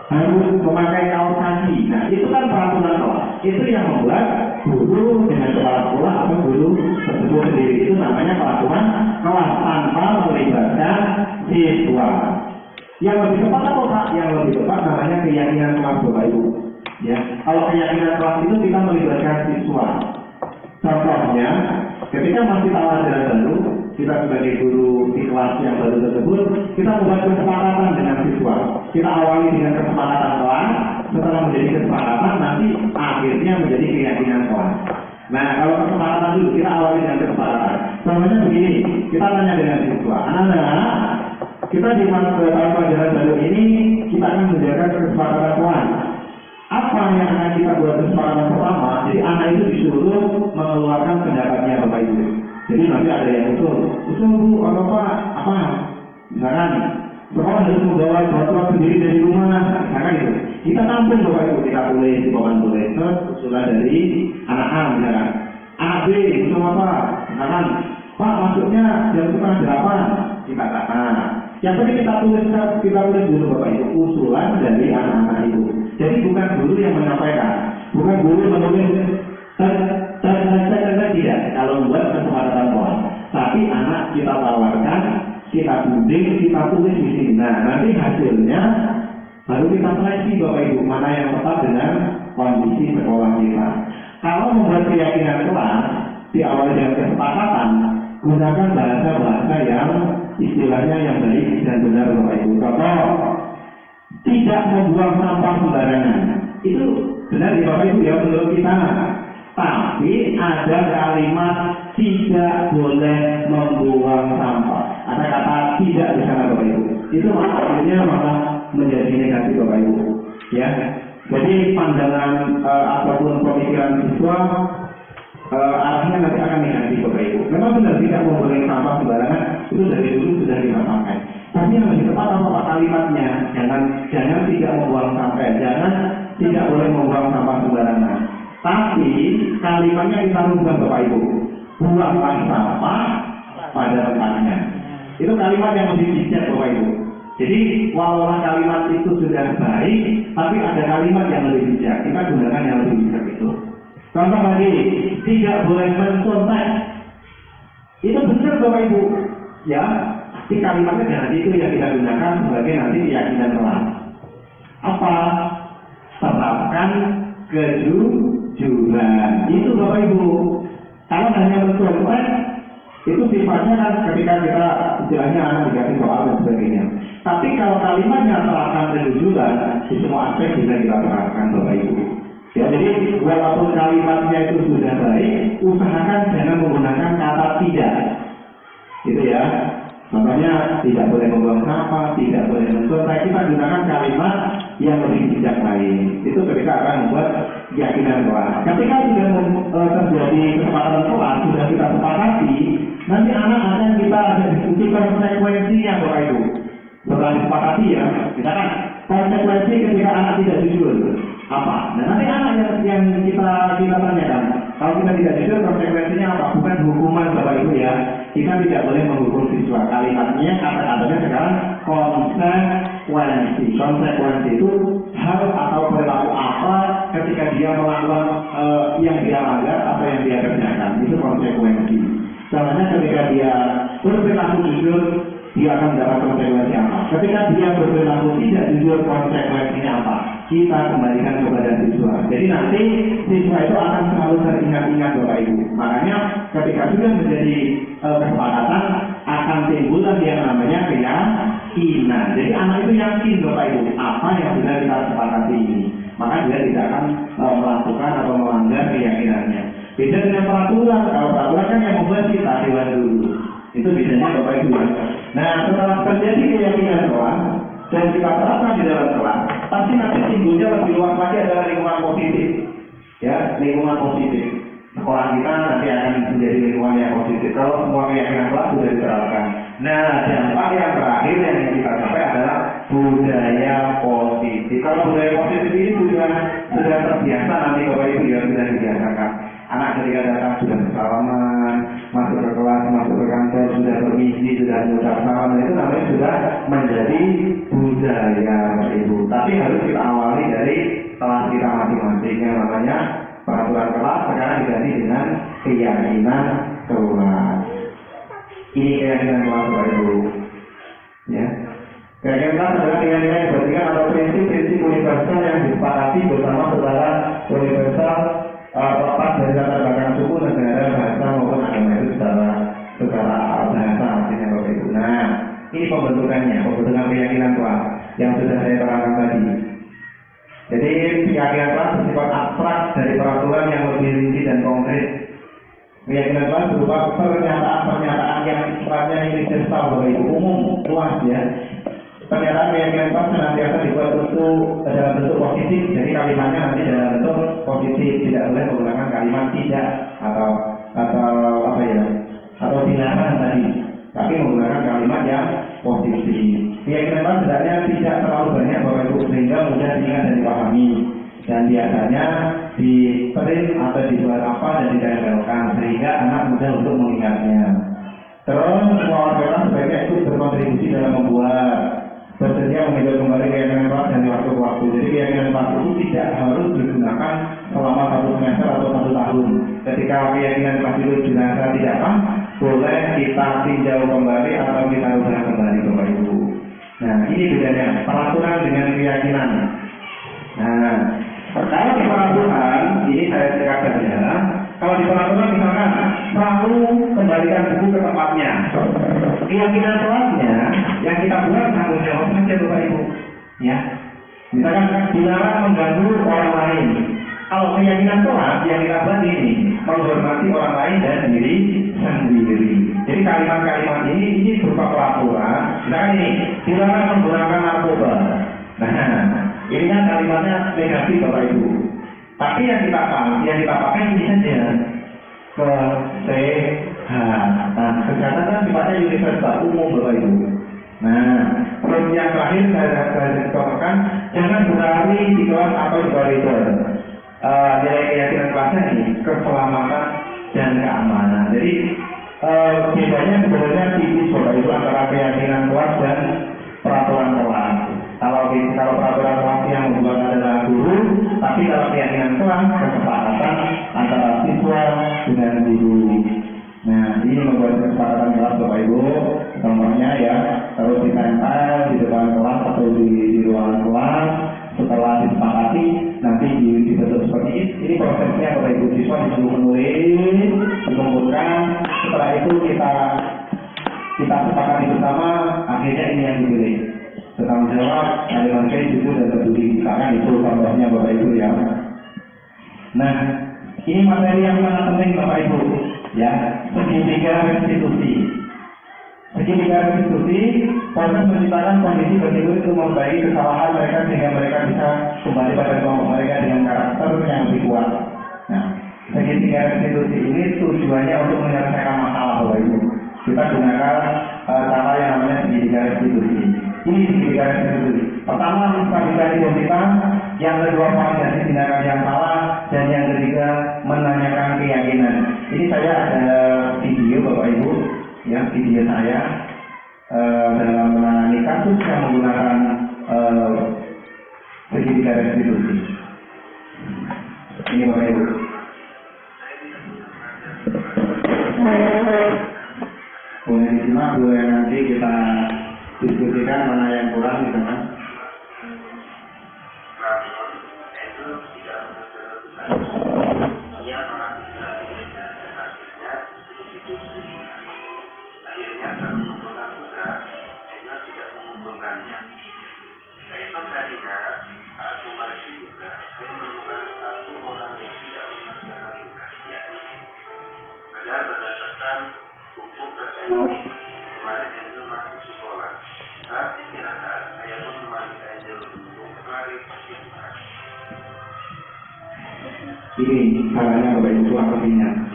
harus memakai kaos kaki. Nah itu kan peraturan kelas. Itu yang membuat guru dengan kepala sekolah atau guru tersebut sendiri. Itu namanya peraturan kelas tanpa melibatkan siswa. Yang lebih tepat apa Pak? Yang lebih tepat namanya keyakinan kelas Bapak Ibu. Ya, kalau keyakinan kelas itu kita melibatkan siswa. Contohnya, ketika masih awal ajaran baru, kita sebagai guru di kelas yang baru tersebut, kita membuat kesepakatan dengan siswa. Kita awali dengan kesepakatan kelas, setelah menjadi kesepakatan nanti akhirnya menjadi keyakinan kelas. Nah, kalau kesepakatan dulu kita awali dengan kesepakatan. Contohnya begini, kita tanya dengan siswa, anak-anak, kita di tahun pelajaran baru ini kita akan menjaga kesepakatan kelas. Apa yang akan kita buat kesepakatan pertama? Jadi anak itu disuruh mengeluarkan pendapatnya Bapak Ibu. Jadi nanti ada yang usul Bu, apa? Misalkan sekolah harus membawa botol sendiri dari rumah, misalkan itu. Kita tampung Bapak Ibu, kita tulis di papan tulis. Terus usulan dari anak A misalkan. Anak B usul apa? Misalkan Pak masuknya jam 7:30. Kita katakan. Yang penting kita tulis dulu Bapak Ibu usulan dari anak-anak itu. Jadi bukan guru yang menyampaikan, bukan guru menulis tidak. Kalau membuat kesepakatan kelas, tapi anak kita tawarkan, kita bimbing, kita tulis di sini. Nah, nanti hasilnya baru kita seleksi Bapak Ibu mana yang tepat dengan kondisi sekolah kita. Kalau membuat keyakinan kelas di awal dengan kesepakatan, gunakan bahasa-bahasa yang istilahnya yang baik dan benar Bapak Ibu. Contoh, tidak membuang sampah sembarangan. Itu benar ya Bapak Ibu ya menurut kita. Tapi ada kalimat tidak boleh membuang sampah. Ada kata tidak di sana Bapak Ibu. Itu akhirnya malah menjadi negatif Bapak Ibu. Ya. Jadi pandangan ataupun pemikiran siswa arahnya nanti akan negatif Bapak Ibu. Memang benar tidak membuang sampah sembarangan itu dari dulu sudah kita pakai. Tapi yang lebih tepat apa kalimatnya? Jangan tidak membuang sampah, jangan tidak boleh membuang sampah sembarangan. Tapi kalimatnya kita rubah Bapak Ibu. Buanglah sampah pada tempatnya. Itu kalimat yang lebih bijak Bapak Ibu. Jadi walau kalimat itu sudah baik, tapi ada kalimat yang lebih bijak. Kita gunakan yang lebih bijak itu. Contoh lagi, tidak boleh mencontek. Itu benar Bapak Ibu. Ya. Di kalimatnya jangan itu yang kita gunakan sebagai nanti keyakinan kelas. Apa? Terapkan kejujuran. Itu Bapak Ibu. Kalau hanya mencontek, itu sifatnya kan ketika kita istilahnya anak dikasih soal dan sebagainya. Tapi kalau kalimatnya terapkan kejujuran, di semua aspek bisa kita terapkan Bapak Ibu. Ya, jadi walaupun kalimatnya itu sudah baik, usahakan jangan menggunakan kata tidak. Gitu ya. Contohnya tidak boleh membuang sampah, tidak boleh mencontek. Kita gunakan kalimat yang lebih bijak lain. Itu ketika akan membuat keyakinan kelas. Ketika sudah terjadi kesepakatan kelas, sudah kita sepakati, nanti anak akan kita ada diskusi konsekuensinya Bapak Ibu. Setelah disepakati ya, kita kan konsekuensi ketika anak tidak jujur apa? Nah nanti anak yang kita tanyakan. Kalau kita tidak jujur konsekuensinya apa? Bukan hukuman Bapak Ibu ya. Kita tidak boleh menghukum siswa. Kalimatnya kata-katanya sekarang konsekuensi. Konsekuensi itu hal atau perilaku apa ketika dia melakukan yang dia langgar atau yang dia kerjakan. Itu konsekuensi. Contohnya ketika dia berperilaku jujur, dia akan mendapat konsekuensi apa? Ketika dia berperilaku tidak jujur, konsekuensinya apa? Kita kembalikan kepada siswa. Jadi nanti siswa itu akan selalu teringat-ingat Bapak Ibu. Makanya ketika sudah menjadi kesepakatan akan timbul yang namanya keyakinan. Jadi anak itu yakin Bapak Ibu apa yang sudah kita sepakati ini. Maka dia tidak akan melakukan atau melanggar keyakinannya. Beda dengan peraturan. Kalau peraturan kan yang membuat kita dewan dulu. Itu bedanya Bapak Ibu. Nah setelah terjadi keyakinan kelas dan kita terapkan di dalam kelas, pasti nanti timbulnya lebih luas lagi adalah lingkungan positif. Ya, lingkungan positif. Sekolah kita nanti akan menjadi lingkungan yang positif kalau semua keyakinan kelas sudah diterapkan. Nah, dampak yang terakhir yang kita capai adalah budaya positif. Kalau budaya positif ini sudah terbiasa nanti Bapak Ibu ya sudah dibiasakan. Anak ketika datang sudah bersalaman, masuk ke kelas, masuk ke kantor sudah bermisi, sudah mengucap salam, itu namanya sudah menjadi budaya Ibu. Tapi harus kita awali dari kelas kita masing-masing yang namanya peraturan kelas. Sekarang diganti dengan keyakinan kelas. Ini keyakinan kelas Bapak Ibu. Ya. Keyakinan kelas adalah keyakinan yang berikan atau prinsip-prinsip universal yang disepakati bersama secara universal lepas dari latar belakang suku, negara, bahasa maupun agama itu secara bahasa artinya Bapak Ibu. Nah, ini pembentukan keyakinan kelas yang sudah saya terangkan tadi. Jadi keyakinan kelas bersifat abstrak dari peraturan yang lebih rinci dan konkret. Keyakinan kelas berupa pernyataan-pernyataan yang sifatnya universal Bapak Ibu, umum, luas ya. Pernyataan keyakinan kelas senantiasa dibuat dalam bentuk positif, jadi kalimatnya nanti dalam bentuk positif, tidak boleh menggunakan kalimat tidak atau apa ya, atau dilarang tadi, tapi menggunakan kalimat yang positif. Keyakinan kelas sebenarnya tidak terlalu banyak Bapak Ibu sehingga mudah diingat dan dipahami, dan biasanya diprint atau dibuat apa dan ditempelkan sehingga anak mudah untuk mengingatnya. Terus semua orang sebaiknya ikut berkontribusi dalam membuat, bersedia mengajar kembali keyakinan kelas dari waktu ke waktu. Jadi keyakinan kelas itu tidak harus digunakan selama 1 semester atau 1 tahun. Ketika keyakinan kelas itu dirasa tidak pas, boleh kita tinjau kembali atau kita ubah kembali Bapak Ibu. Nah, ini bedanya peraturan dengan keyakinan. Nah, kalau di peraturan ini saya singkat saja. Kalau di peraturan misalkan selalu kembalikan buku ke tempatnya. Keyakinan kelasnya yang kita buat tanggung jawab saja Bapak Ibu. Ya, misalkan dilarang mengganggu orang lain. Kalau keyakinan kelas yang kita buat ini menghormati orang lain dan diri sendiri. Jadi kalimat-kalimat ini berupa peraturan. Misalkan ini dilarang menggunakan narkoba. Nah, ini kan kalimatnya negatif Bapak Ibu. Tapi yang kita pakai ini saja kesehatan. Nah, kesehatan kan sifatnya universal, umum Bapak Ibu. Nah, terus yang terakhir saya contohkan, jangan berlari di kelas atau di koridor. Nilai keyakinan kelasnya ini keselamatan dan keamanan. Jadi bedanya sebenarnya tipis Bapak Ibu antara keyakinan kelas dan peraturan kelas. Kalau peraturan kelas yang membuat adalah guru, tapi kalau keyakinan kelas kesepakatan antara siswa dengan guru. Nah, ini membuat kesepakatan kelas Bapak Ibu. Contohnya ya, kalau ditempel di depan kelas atau di ruangan kelas, setelah disepakati nanti dibentuk seperti ini. Ini prosesnya Bapak Ibu, siswa disuruh menulis, dikumpulkan. Setelah itu kita sepakati bersama, akhirnya ini yang dipilih. Bertanggung jawab, kalimat jujur dan peduli. Misalkan itu contohnya Bapak Ibu ya. Nah, ini materi yang sangat penting Bapak Ibu ya, segitiga restitusi. Segitiga restitusi, proses menciptakan kondisi bagi guru itu membaiki kesalahan mereka sehingga mereka bisa kembali pada kelompok mereka dengan karakter yang lebih kuat. Nah, segitiga restitusi ini tujuannya untuk menyelesaikan masalah Bapak Ibu. Kita gunakan cara yang namanya segitiga restitusi. Ini segitiga restitusi. Pertama, menstabilkan identitas, yang kedua validasi tindakan yang salah, dan yang ketiga menanyakan keyakinan. Ini saya ada video Bapak Ibu, ya video saya dalam menangani kasus yang menggunakan segitiga restitusi. Ini Bapak Ibu. Boleh disimak, boleh nanti kita diskusikan mana yang kurang gitu kan. Berdasarkan hukum tersebut, kemarin itu masih sekolah. Saat istirahat, saya pun menemani Angel untuk klarifikasi. Ini caranya Bapak Ibu aktivitasnya.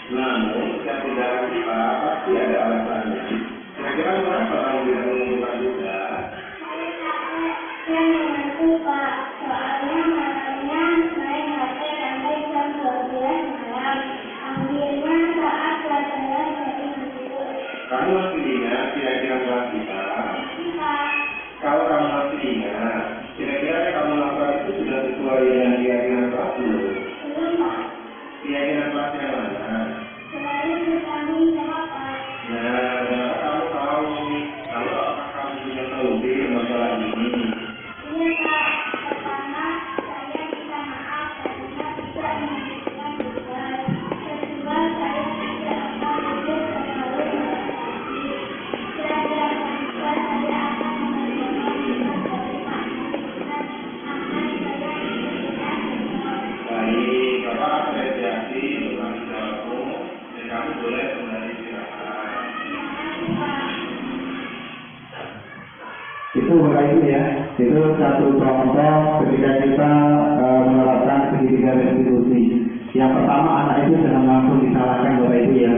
Namun, setiap tindakan kita pasti ada alasannya. Kira-kira kenapa kamu tidak mengumpulkan juga? Saya mengaku Pak, soalnya malamnya main HP sampai jam 12 malam. Ambilnya saat pelajaran dari ibu. Kamu masih ingat kira-kira kelas kita? Pak, Kalau kamu masih ingat, kira-kira yang kamu lakukan itu sudah sesuai dengan keyakinan kelas belum? belum Pak. Keyakinan kelas yang mana? Selalu bertemu sama Pak. Nah, kamu tahu kalau apakah kamu punya solusi masalah ini? Iya Pak, pertama saya minta maaf karena tidak menunjukkan tugas. Kedua, saya tidak akan hadir terlalu berhati-hati. Dan yang ketiga, saya akan menerima tugas dari Pak Menhan akan saya ikuti dengan Baik, Bapak apresiasi untuk tanggung jawabmu dan kamu boleh kembali istirahat. Itu Bapak Ibu ya, itu satu contoh ketika kita menerapkan segitiga restitusi. Yang pertama, anak itu jangan langsung disalahkan Bapak Ibu ya.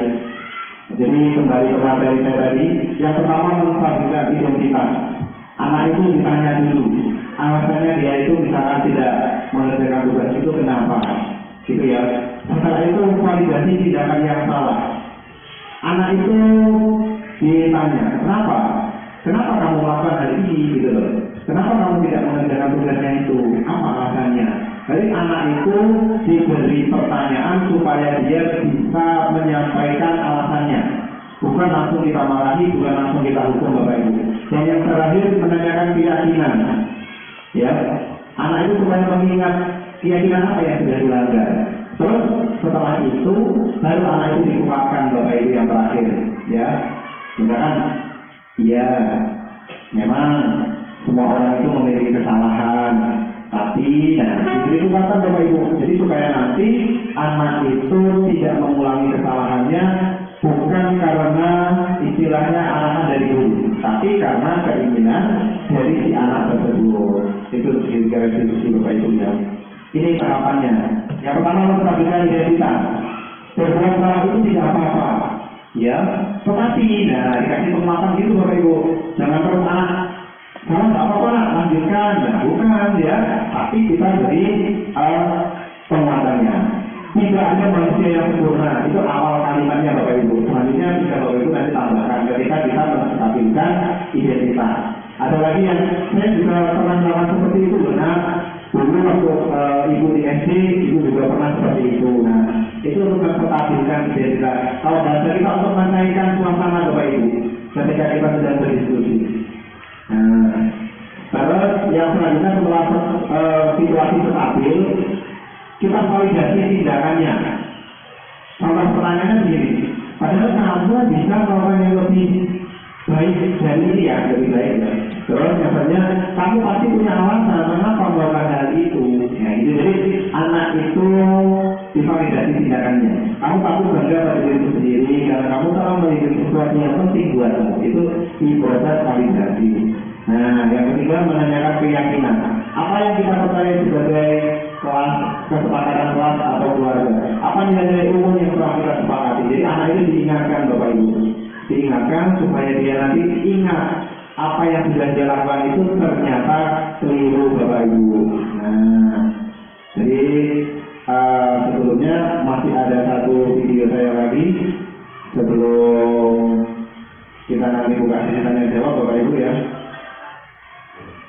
Jadi kembali ke materi saya tadi, yang pertama menstabilkan identitas. Anak itu ditanya dulu, alasannya dia itu misalkan tidak mengerjakan tugas itu kenapa, gitu ya. Setelah itu validasi tindakan yang salah. Anak itu ditanya, kenapa? Kenapa kamu melakukan hal ini gitu loh? Kenapa kamu tidak mengerjakan tugasnya itu? Apa alasannya? Jadi anak itu diberi pertanyaan supaya dia bisa menyampaikan alasannya. Bukan langsung kita marahi, bukan langsung kita hukum Bapak Ibu. Dan yang terakhir menanyakan keyakinan. Ya, anak itu supaya mengingat keyakinan apa yang sudah dilanggar. Terus setelah itu baru anak itu dikuatkan Bapak Ibu yang terakhir. Ya, misalkan iya, memang semua orang itu memiliki kesalahan, tapi diberi kekuatan Bapak Ibu. Jadi supaya nanti anak itu tidak mengulangi kesalahannya, bukan karena istilahnya arahan dari guru, tapi karena keinginan dari si anak tersebut. Itu garis diskusi Bapak Ibu ya. Ini tahapannya. Yang pertama menstabilkan identitas. Berbuat salah itu tidak apa-apa. Ya, tetapi dikasih penguatan gitu Bapak Ibu. Jangan terus anak kalau nggak apa-apa lanjutkan, bukan ya. Tapi kita beri penguatannya. Tidak ada manusia yang sempurna. Itu awal kalimatnya Bapak Ibu. Selanjutnya bisa Bapak Ibu nanti tambahkan ketika kita menstabilkan identitas. Ada lagi yang saya juga pernah melakukan seperti itu, benar. Dulu waktu ibu di SD, ibu juga pernah seperti itu. Nah, itu untuk menstabilkan identitas. Kalau bahasa kita untuk menaikkan suasana Bapak Ibu, ketika kita sedang berdiskusi. Nah, terus yang selanjutnya setelah situasi stabil, kita validasi tindakannya. Contoh pertanyaannya begini, padahal kamu bisa melakukan yang lebih baik dari ini ya, lebih baik ya. Terus misalnya kamu pasti punya alasan mengapa melakukan hal itu. Ya, gitu. Jadi anak itu divalidasi tindakannya. Kamu pasti bangga pada diri sendiri karena kamu telah memiliki sesuatu yang penting buatmu. Itu di proses validasi. Nah, yang ketiga menanyakan keyakinan. Apa yang kita percaya sebagai kelas, kesepakatan kelas atau keluarga? Apa nilai umum yang telah kita sepakati? Jadi anak itu diingatkan Bapak Ibu, diingatkan supaya dia nanti ingat apa yang sudah dia lakukan itu ternyata keliru Bapak Ibu. Nah, jadi sebelumnya masih ada satu video saya lagi sebelum kita nanti buka sesi tanya jawab Bapak Ibu ya,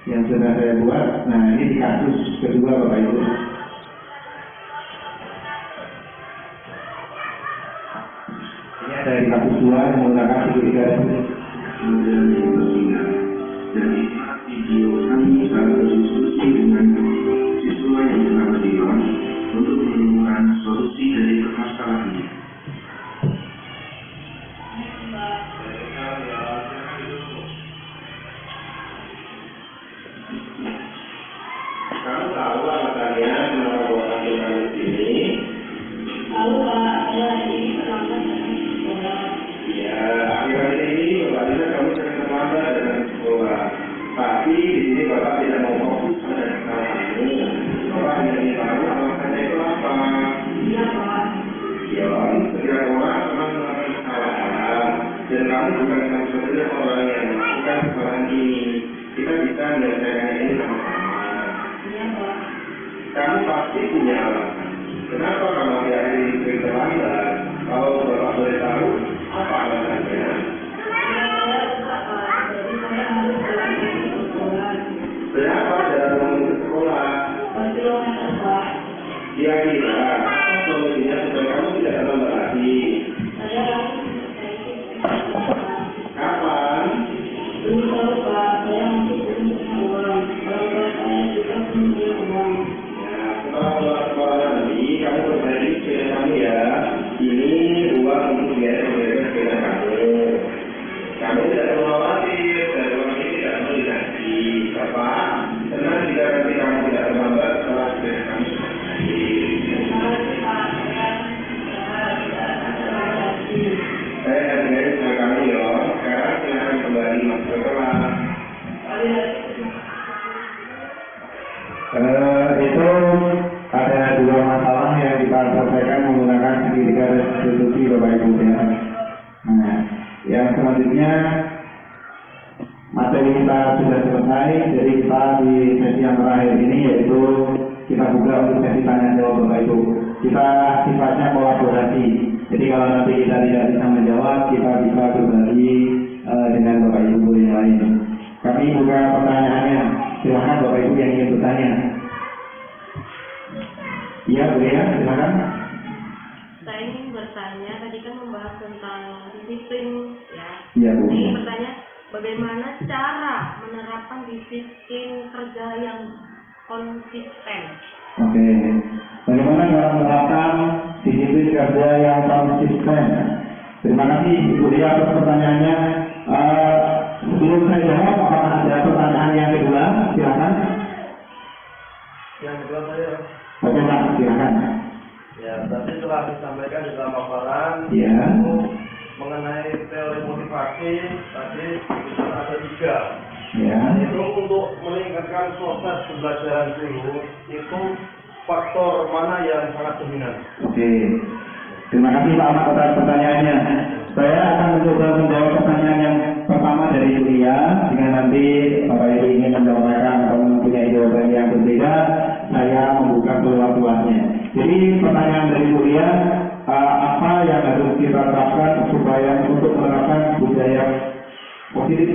yang sudah saya buat. Nah, ini di kasus kedua Bapak Ibu. Ini ada di kasus 2 yang menggunakan segitiga restitusi. Dan inilah video kami saat berdiskusi dengan siswa yang telah berdiam untuk menemukan solusi dari permasalahannya. Kamu tahu alasannya kenapa bawa ambil kamu sini? Tahu Pak, saya ini terlambat dengan sekolah. Ya, akhir-akhir ini Bapak Dina kamu sering terlambat dengan sekolah. Tapi di sini Bapak tidak mau fokus pada kesalahanmu. Bapak hanya ingin tahu alasannya itu apa. Iya Pak. Ya, Kami bukan sebetulnya orang yang melakukan kesalahan ini. Kita bisa menyelesaikan ini sama-sama. Kamu pasti punya alasan. Kenapa kamu akhir-akhir ini terlambat? Kalau Bapak boleh tahu, apa alasannya? Berapa jarak kamu ke sekolah? Kira-kira apa solusinya supaya kamu tidak terlambat lagi? Kapan? Setelah pulang sekolah nanti, kamu berbagi sepeda kamu ya. Ini uang untuk biaya membeli sepeda kamu. Kamu tidak perlu khawatir, dari uang ini tidak perlu dinanti. Bapak, tenang jika nanti kamu tidak terlambat setelah sepeda kamu saya hargai usaha kamu ya. Sekarang silakan kembali masuk ke kelas. Itu ada dua masalah yang kita selesaikan menggunakan segitiga restitusi Bapak Ibu ya. Nah, yang selanjutnya materi kita sudah selesai, jadi kita di sesi yang terakhir ini yaitu kita buka untuk sesi tanya jawab Bapak Ibu. Kita sifatnya kolaborasi. Jadi kalau nanti kita tidak bisa menjawab, kita bisa berbagi dengan Bapak Ibu yang lain. Kami buka pertanyaannya. Silakan Bapak Ibu yang ingin bertanya. Iya, Bu ya, silakan. Saya ingin bertanya, tadi kan membahas tentang disiplin ya. Iya, Bu. Saya ingin bertanya, bagaimana cara menerapkan disiplin kerja yang konsisten? Oke. Bagaimana cara menerapkan disiplin kerja yang konsisten? Terima kasih Ibu Dia atas pertanyaannya. Sebelum saya jawab, apakah ada pertanyaan yang kedua? Silakan. Yang kedua saya. Oke, Pak, silakan. Ya, tadi telah disampaikan di dalam paparan Ya. mengenai teori motivasi. Tadi kita ada 3. Ya. Itu untuk meningkatkan proses pembelajaran dulu, itu faktor mana yang sangat dominan? Oke. Terima kasih Pak Ahmad atas pertanyaannya. Saya akan mencoba menjawab pertanyaan yang pertama dari Bulia. Jika nanti Bapak Ibu ingin menjawabkan atau mempunyai jawaban yang berbeda, saya membuka peluang-peluangnya. Jadi pertanyaan dari Bulia, apa yang harus kita terapkan supaya untuk menerapkan budaya positif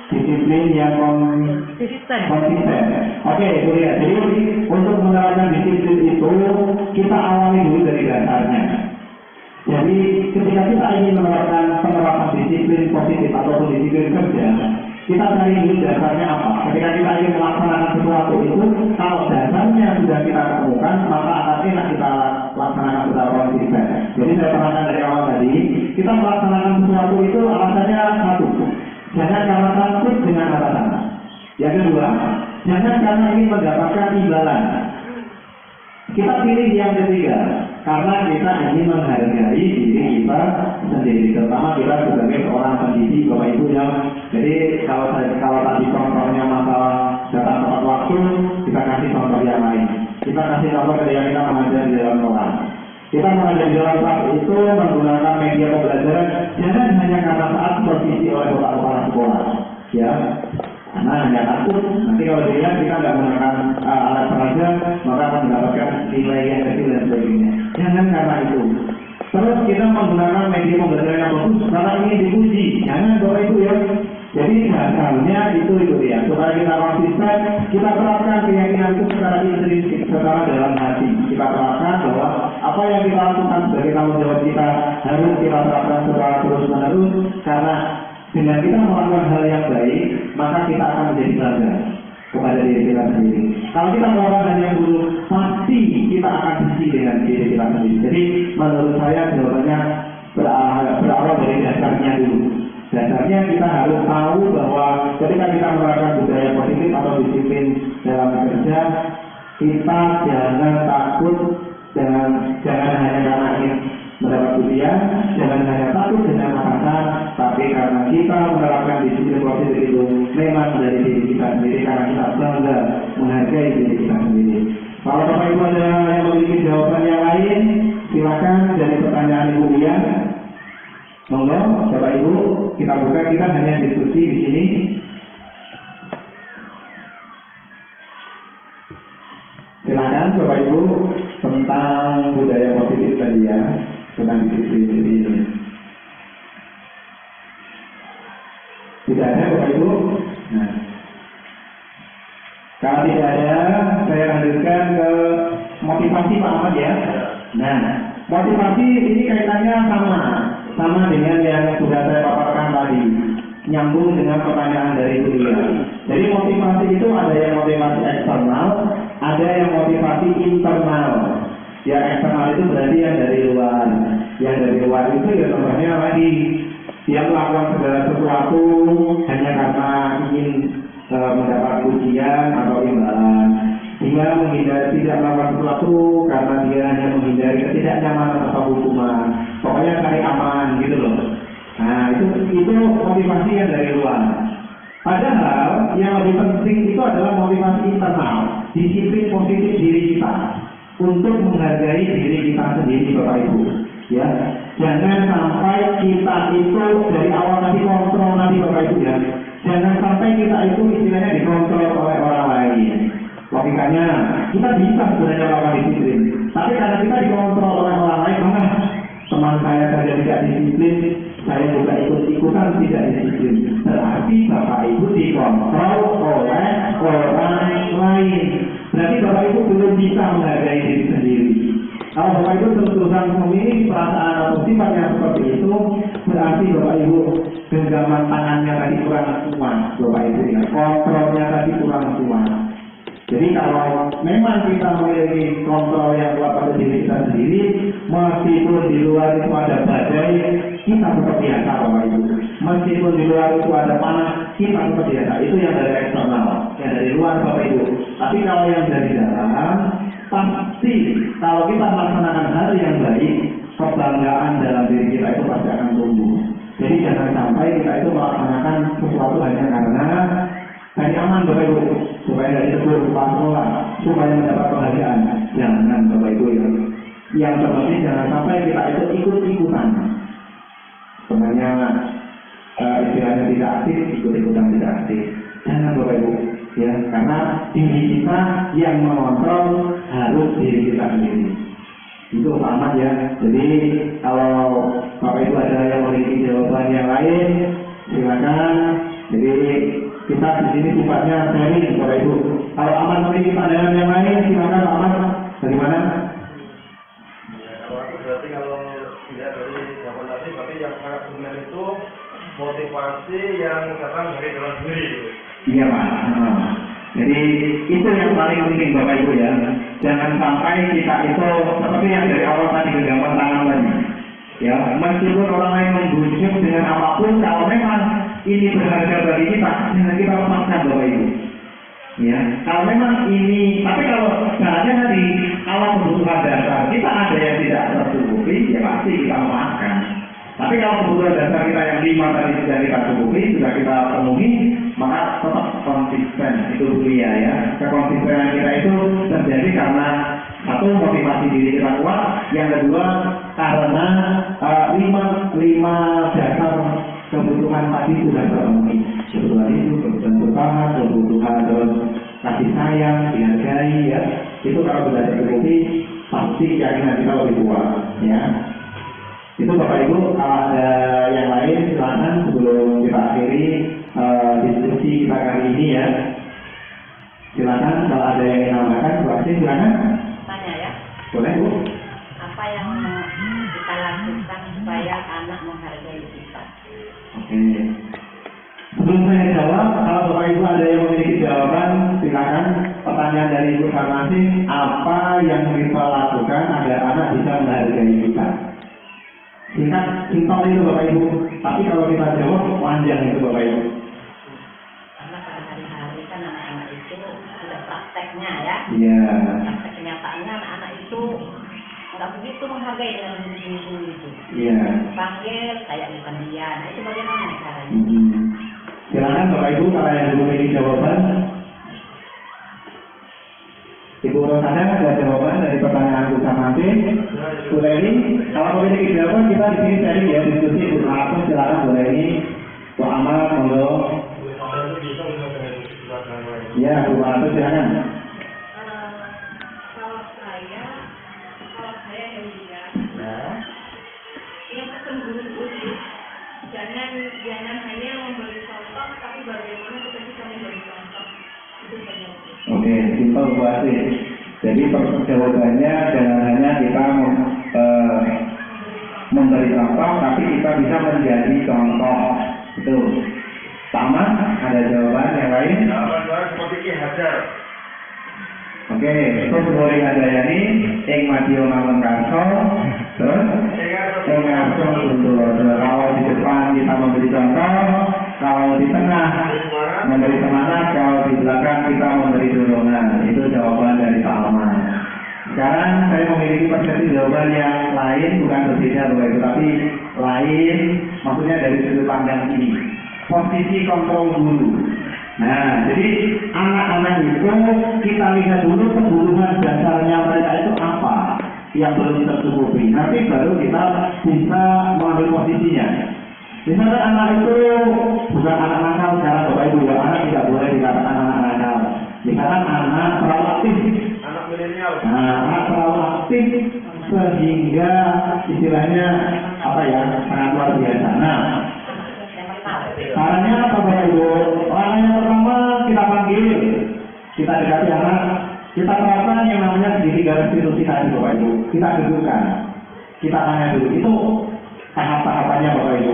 disiplin yang konsisten. Oke, Bulia. Jadi untuk menerapkan disiplin itu kita awali dulu dari dasarnya. Jadi ketika kita ingin menerapkan penerapan disiplin positif atau disiplin kerja, kita cari dulu dasarnya apa. Ketika kita ingin melaksanakan sesuatu itu, kalau dasarnya sudah kita temukan, maka akan enak kita laksanakan secara konsisten. Jadi saya terangkan dari awal tadi, kita melaksanakan sesuatu itu alasannya satu, jangan karena takut dengan atasan. Yang kedua, jangan karena ingin mendapatkan imbalan. Kita pilih yang ketiga, karena kita ingin menghargai diri kita sendiri, terutama kita sebagai seorang pendidik Bapak Ibu yang. Jadi kalau tadi contohnya masalah datang tepat waktu, kita kasih contoh yang lain. Kita kasih contoh ketika kita mengajar di dalam kelas. Kita mengajar di dalam kelas itu menggunakan media pembelajaran, jangan hanya karena saat supervisi oleh Bapak Kepala Sekolah, ya. Karena hanya takut, nanti kalau dilihat kita nggak menggunakan alat peraga, maka akan mendapatkan nilai yang kecil dan sebagainya. Jangan karena itu. Terus kita menggunakan media pembelajaran yang bagus, karena ingin dipuji. Jangan Bapak Ibu ya. Jadi dasarnya itu ya. Supaya kita konsisten, kita terapkan keyakinan itu secara intrinsik, secara dalam hati. Kita terapkan bahwa apa yang kita lakukan sebagai tanggung jawab kita harus kita terapkan secara terus-menerus, karena dengan kita melakukan hal yang baik, maka kita akan menjadi bangga kepada diri kita sendiri. Kalau kita melakukan hal yang buruk, pasti kita akan benci dengan diri kita sendiri. Jadi menurut saya jawabannya berawal dari dasarnya dulu. Dasarnya kita harus tahu bahwa ketika kita menerapkan budaya positif atau disiplin dalam bekerja, kita jangan takut dan jangan hanya karena ingin mendapat pujian, jangan hanya takut dengan atasan, tapi karena kita menerapkan disiplin positif itu memang dari diri kita sendiri, karena kita bangga menghargai diri kita sendiri. Kalau Bapak Ibu ada yang memiliki jawaban yang lain, silakan dari pertanyaan Ibu Dia. Monggo, Bapak Ibu, kita buka, kita hanya diskusi di sini. Silakan Bapak Ibu tentang budaya positif tadi ya, tentang disiplin ini. Tidak ada Bapak Ibu? Nah, kalau tidak ada, saya lanjutkan ke motivasi Pak Ahmad ya. Nah, motivasi ini kaitannya sama dengan yang sudah saya paparkan tadi, nyambung dengan pertanyaan dari beliau. Jadi motivasi itu ada yang motivasi eksternal, ada yang motivasi internal. Yang eksternal itu berarti yang dari luar. Yang dari luar itu ya contohnya lagi dia melakukan segala sesuatu hanya karena ingin mendapat pujian atau imbalan. Dia menghindari tidak melakukan sesuatu karena dia hanya menghindari ketidaknyamanan atau hukuman. Pokoknya cari aman gitu loh. Nah itu motivasi yang dari luar. Padahal yang lebih penting itu adalah motivasi internal, disiplin positif diri kita untuk menghargai diri kita sendiri Bapak Ibu. Ya, jangan sampai kita itu dari awal tadi kontrol nanti Bapak Ibu ya. Jangan sampai kita itu istilahnya dikontrol oleh orang lain. Logikanya kita bisa sebenarnya melakukan disiplin, tapi karena kita dikontrol oleh orang lain, maka teman saya saja tidak disiplin, saya juga ikut-ikutan tidak disiplin. Berarti Bapak Ibu dikontrol oleh orang lain. Berarti Bapak Ibu belum bisa menghargai diri sendiri. Kalau Bapak Ibu terus-terusan memilih perasaan atau sifat yang seperti itu, berarti Bapak Ibu genggaman tangannya tadi kurang kuat, Bapak Ibu ya, kontrolnya tadi kurang kuat. Jadi kalau memang kita memiliki kontrol yang kuat pada diri kita sendiri, meskipun di luar itu ada badai, kita tetap biasa Bapak Ibu. Meskipun di luar itu ada panas, kita tetap biasa. Itu yang dari eksternal, yang dari luar Bapak Ibu. Tapi kalau yang dari dalam, pasti kalau kita melaksanakan hal yang baik, kebanggaan dalam diri kita itu pasti akan tumbuh. Jadi jangan sampai kita itu melaksanakan sesuatu hanya karena cari aman Bapak Ibu, supaya tidak ditegur sekolah, supaya mendapat penghargaan. Jangan Bapak Ibu ya. Yang terpenting jangan sampai kita itu ikut-ikutan. Sebenarnya istilahnya tidak aktif, ikut-ikutan tidak aktif. Jangan Bapak Ibu ya, karena diri kita yang mengontrol harus diri kita sendiri. Itu utama ya. Jadi kalau Bapak Ibu ada yang memiliki jawaban yang lain, silakan. Jadi kita di sini sifatnya sharing Bapak Ibu. Kalau Aman memiliki pandangan yang lain, silakan Pak Aman. Bagaimana? Ya, kalau aku berarti kalau tidak dari jawaban tadi, berarti yang sangat benar itu motivasi yang datang dari dalam diri. Iya Pak. Jadi itu yang paling penting Bapak Ibu ya. Jangan sampai kita itu seperti yang dari awal tadi genggaman tangan tadi. Ya, meskipun orang lain membujuk dengan apapun, kalau memang ini berharga bagi kita, jangan kita lepaskan Bapak Ibu. Ya, kalau memang ini, tapi kalau caranya tadi, kalau kebutuhan dasar kita ada yang tidak tercukupi, ya pasti kita memaafkan. Tapi kalau kebutuhan dasar kita yang 5 tadi sudah kita cukupi, sudah kita penuhi, maka tetap konsisten itu dulu ya. Kekonsistenan kita itu terjadi karena satu, motivasi diri kita kuat, yang kedua karena lima dasar kebutuhan tadi sudah terpenuhi. Kebutuhan itu, kebutuhan bertahan, kebutuhan terus kasih sayang, dihargai ya. Itu kalau sudah tercukupi, pasti keyakinan kita lebih kuat ya. Itu Bapak Ibu, kalau ada yang lain silakan sebelum kita akhiri diskusi kita kali ini ya. Silakan kalau ada yang ingin menambahkan, silakan. Tanya ya. Boleh Bu. Apa yang kita lakukan supaya anak menghargai kita? Oke. Sebelum saya jawab, kalau Bapak Ibu ada yang memiliki jawaban, silakan. Pertanyaan dari Ibu Farmasi, apa yang kita lakukan agar anak bisa menghargai kita? Singkat, simpel itu Bapak Ibu. Tapi kalau kita jawab, panjang itu Bapak Ibu. Karena pada hari-hari kan anak-anak itu sudah prakteknya ya. Iya. Praktek kenyataannya anak-anak itu nggak begitu menghargai dengan ibu-ibu itu. Iya. Panggil, saya bukan dia. Nah itu bagaimana caranya? Silakan Bapak Ibu kalau yang belum memiliki jawaban. Ibu Rosana ada jawaban dari pertanyaan Bu Samante, Bu Leni. Kalau memiliki jawaban kita di sini sharing ya, diskusi. Bu Langsung silakan Bu Leni, Bu Amal, monggo. Ya, Bu Langsung silakan. Kalau saya yang lihat, yang kesembunyian itu jangan hanya memberi contoh, tapi bagaimana kita bisa memberi contoh. Itu saja. Oke, simpel Bu Asih. Jadi jawabannya jangan hanya kita memberi contoh, tapi kita bisa menjadi contoh. Itu. Sama, ada jawaban yang lain? Jawaban seperti Ki Hajar. Oke, terus boleh Hadayani, Ing Madio Namun Karso, terus Ing Karso Guntur. Kalau di depan kita memberi contoh, kalau di tengah memberi semangat, kalau di belakang kita memberi dorongan. Itu jawaban dari Pak Alman. Sekarang saya memiliki persepsi jawaban yang lain, bukan berbeda Bapak Ibu, tapi lain, maksudnya dari sudut pandang ini. Posisi kontrol guru. Nah, jadi anak-anak itu kita lihat dulu kebutuhan dasarnya mereka itu apa yang belum tercukupi. Nanti baru kita bisa mengambil posisinya. Misalnya anak itu bukan anak nakal sekarang Bapak Ibu ya, anak tidak boleh dikatakan anak nakal. Misalkan anak terlalu aktif, Anak milenial. nah, anak terlalu aktif sehingga istilahnya apa ya, sangat luar biasa. Nah, caranya apa Bapak Ibu? Orang yang pertama kita panggil, kita dekati anak, kita terapkan yang namanya segitiga restitusi tadi Bapak Ibu. Kita dudukkan, kita tanya dulu. Itu tahap-tahapannya Bapak Ibu.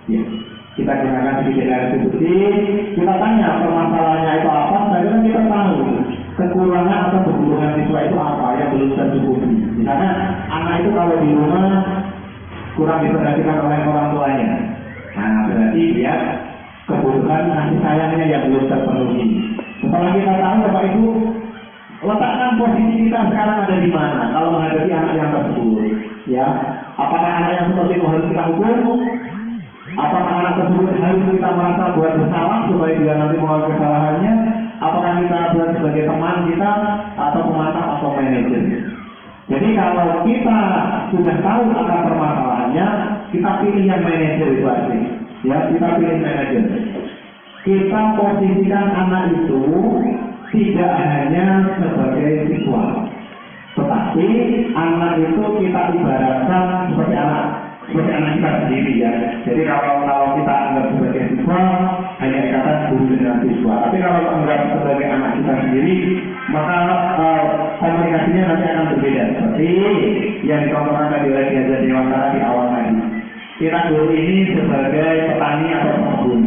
Ya. Kita gunakan segitiga restitusi, kita tanya permasalahannya itu apa, dan kita tahu kekurangan atau kebutuhan siswa itu apa yang belum tercukupi. Misalnya anak itu kalau di rumah kurang diperhatikan oleh orang tuanya. Nah, berarti dia kebutuhan kasih sayangnya yang belum terpenuhi. Setelah kita tahu Bapak Ibu, letakkan posisi kita sekarang ada di mana kalau menghadapi anak yang tersebut. Ya, apakah anak yang seperti itu harus kita hukum? Apakah anak tersebut harus kita merasa buat bersalah supaya dia nanti mengakui kesalahannya? Apakah kita buat sebagai teman kita atau pemantau atau manajer? Jadi kalau kita sudah tahu akar permasalahannya, kita pilih yang manajer itu aja. Ya, kita pilih manajer. Kita posisikan anak itu tidak hanya sebagai siswa, tetapi anak itu kita ibaratkan seperti anak kita sendiri ya. Jadi kalau kita anggap sebagai siswa, hanya dikatakan guru dengan siswa. Tapi kalau anggap sebagai anak kita sendiri, maka komunikasinya nanti akan berbeda. Seperti yang dicontohkan tadi oleh Ki Hajar Dewantara di awal tadi. Kita guru ini sebagai petani atau pekebun,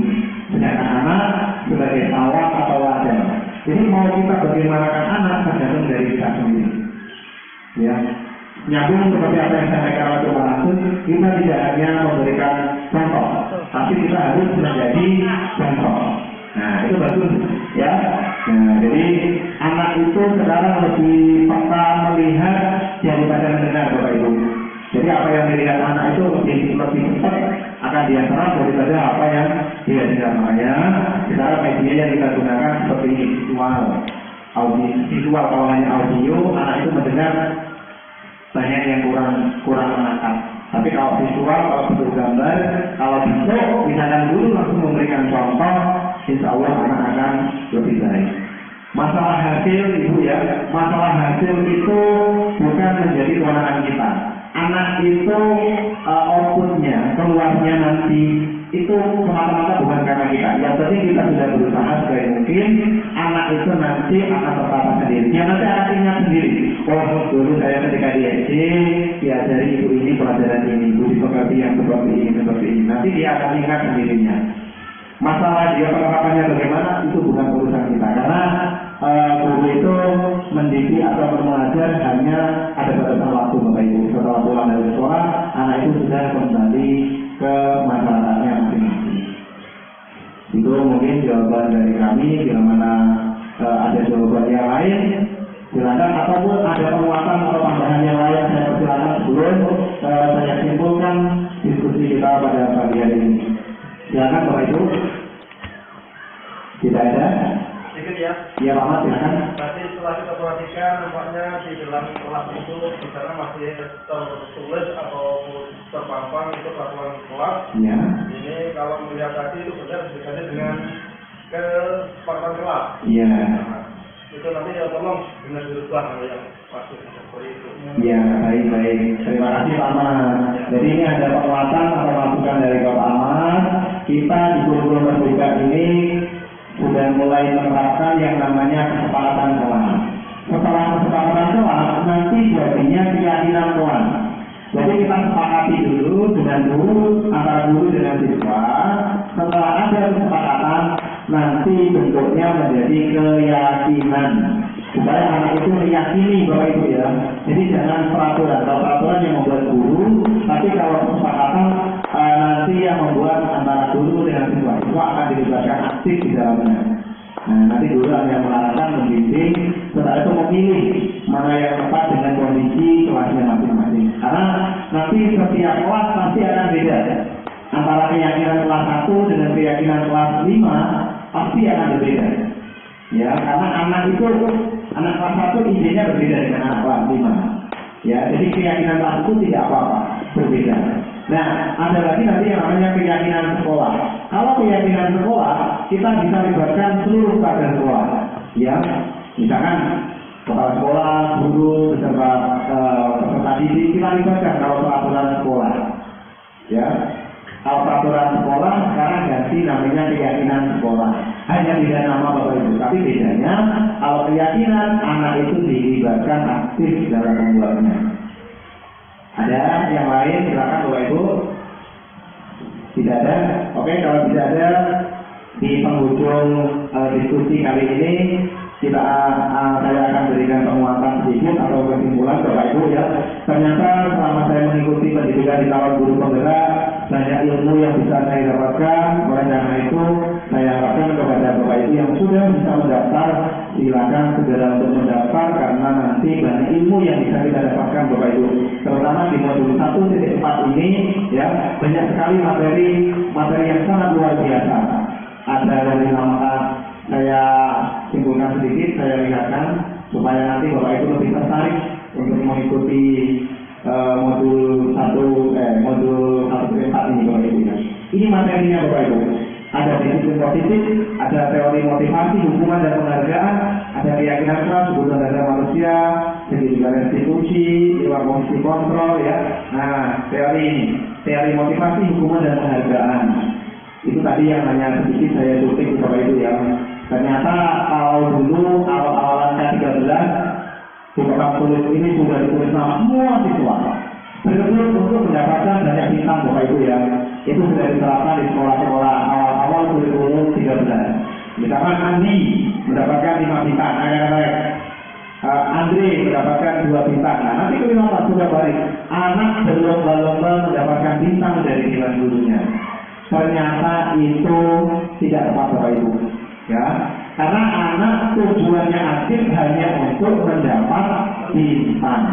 sedangkan anak sebagai sawah atau ladang. Jadi mau kita bagaimanakan anak tergantung dari kita sendiri. Ya. Nyambung seperti apa yang saya sampaikan waktu langsung, kita tidak hanya memberikan contoh, tapi kita harus menjadi contoh. Nah, itu bagus, ya. Nah, jadi anak itu sekarang lebih peka melihat daripada mendengar, Bapak Ibu. Jadi apa yang dilihat anak itu lebih cepat akan dia serap daripada apa yang dia dengar. Makanya sekarang media yang kita gunakan seperti visual, kalau hanya audio, anak itu mendengar banyak yang kurang menangkap. Tapi kalau visual, kalau bentuk gambar, kalau bentuk, misalkan dulu langsung memberikan contoh, insya Allah anak akan lebih baik. Masalah hasil Ibu ya, masalah hasil itu bukan menjadi kewenangan kita. Anak itu outputnya, keluarnya nanti itu semata-mata bukan karena kita. Yang penting kita sudah berusaha sebaik mungkin, anak itu nanti akan tertata sendiri. Dia nanti akan ingat sendiri. Oh, dulu saya ketika di SD, diajari ibu ini pelajaran ini, ibu dibekali yang seperti ini. Nanti dia akan ingat sendirinya. Masalah dia penerapannya bagaimana, itu bukan urusan kita. Karena guru itu mendidik atau mengajar hanya ada batasan waktu Bapak Ibu. Setelah pulang dari sekolah, anak itu sudah kembali ke masyarakatnya masing-masing. Itu mungkin jawaban dari kami. Bila mana ada jawaban yang lain, silakan. Ataupun ada penguatan atau tambahan yang lain, saya persilakan sebelum saya simpulkan diskusi kita pada pagi hari ini. Silakan Bapak Ibu. Tidak ada? Sedikit ya. Ya Pak Mat, silakan. Nanti setelah kita perhatikan nampaknya di dalam kelas itu di sana masih tertulis atau terpampang itu peraturan kelas. Ya. Ini kalau melihat tadi itu benar berkaitan dengan kesepakatan kelas. Iya. Itu nanti ya tolong dengan dirubah kalau yang masuk seperti itu. Ya, baik. Terima kasih Pak Ahmad. Jadi ini ada penguatan atau masukan dari Bapak Ahmad. Kita di kurikulum Merdeka ini sudah mulai menerapkan yang namanya kesepakatan kelas. Setelah kesepakatan kelas, nanti jadinya keyakinan kelas. Jadi kita sepakati dulu dengan guru, antara guru dengan siswa. Setelah ada kesepakatan, nanti bentuknya menjadi keyakinan. Supaya anak itu meyakini Bapak Ibu ya. Jadi jangan peraturan. Kalau peraturan yang membuat guru, tapi kalau kesepakatan nanti yang membuat antara guru dengan siswa. Siswa akan dilibatkan aktif di dalamnya. Nah, nanti guru hanya mengarahkan, membimbing, setelah itu memilih mana yang tepat dengan kondisi kelasnya masing-masing. Karena nanti setiap kelas pasti akan beda. Antara keyakinan kelas 1 dengan keyakinan kelas 5 pasti akan berbeda. Ya, karena anak kelas 1 idenya berbeda dengan anak kelas 5. Ya, jadi keyakinan kelas itu tidak apa-apa, berbeda. Nah, ada lagi nanti yang namanya keyakinan sekolah. Kalau keyakinan sekolah, kita bisa libatkan seluruh kader sekolah. Ya, misalkan kepala sekolah, guru, beserta peserta didik, kita libatkan kalau peraturan sekolah. Ya, kalau peraturan sekolah sekarang ganti namanya keyakinan sekolah. Hanya beda nama Bapak Ibu, tapi bedanya kalau keyakinan anak itu dilibatkan aktif dalam membuatnya. Ada yang lain, silakan Bapak Ibu. Tidak ada? Oke, kalau tidak ada, di penghujung diskusi kali ini saya akan berikan penguatan sedikit atau kesimpulan Bapak Ibu ya. Ternyata selama saya mengikuti pendidikan di Calon Guru Penggerak, banyak ilmu yang bisa saya dapatkan. Oleh karena itu, saya harapkan kepada Bapak Ibu yang sudah bisa mendaftar, silakan segera untuk mendaftar karena nanti banyak ilmu yang bisa kita dapatkan Bapak Ibu. Terutama di modul 1.4 ini ya, banyak sekali materi yang sangat luar biasa. Ada dari nama saya simpulkan sedikit, saya lihatkan supaya nanti Bapak Ibu lebih tertarik untuk mengikuti modul 1.4 ini Bapak Ibu ya. Ini materinya Bapak Ibu. Ada disiplin positif, ada teori motivasi, hukuman dan penghargaan, ada keyakinan keras, kebutuhan dasar manusia, segitiga restitusi, lewat posisi kontrol ya. Nah, teori motivasi, hukuman dan penghargaan. Itu tadi yang hanya sedikit saya tulis Bapak Ibu ya. Ternyata kalau dulu awal-awalan K13 di Kota Kulit ini sudah ditulis nama semua siswa. Betul-betul untuk mendapatkan banyak bintang Bapak Ibu ya. Itu sudah diterapkan di sekolah-sekolah awal-awal kurikulum 13. Misalkan Andi mendapatkan 5 bintang, Andre mendapatkan 2 bintang. Nah, nanti kelima sudah balik. Anak berlomba-lomba mendapatkan bintang dari nilai gurunya. Ternyata itu tidak tepat Bapak Ibu. Ya, karena anak tujuannya aktif hanya untuk mendapat bintang.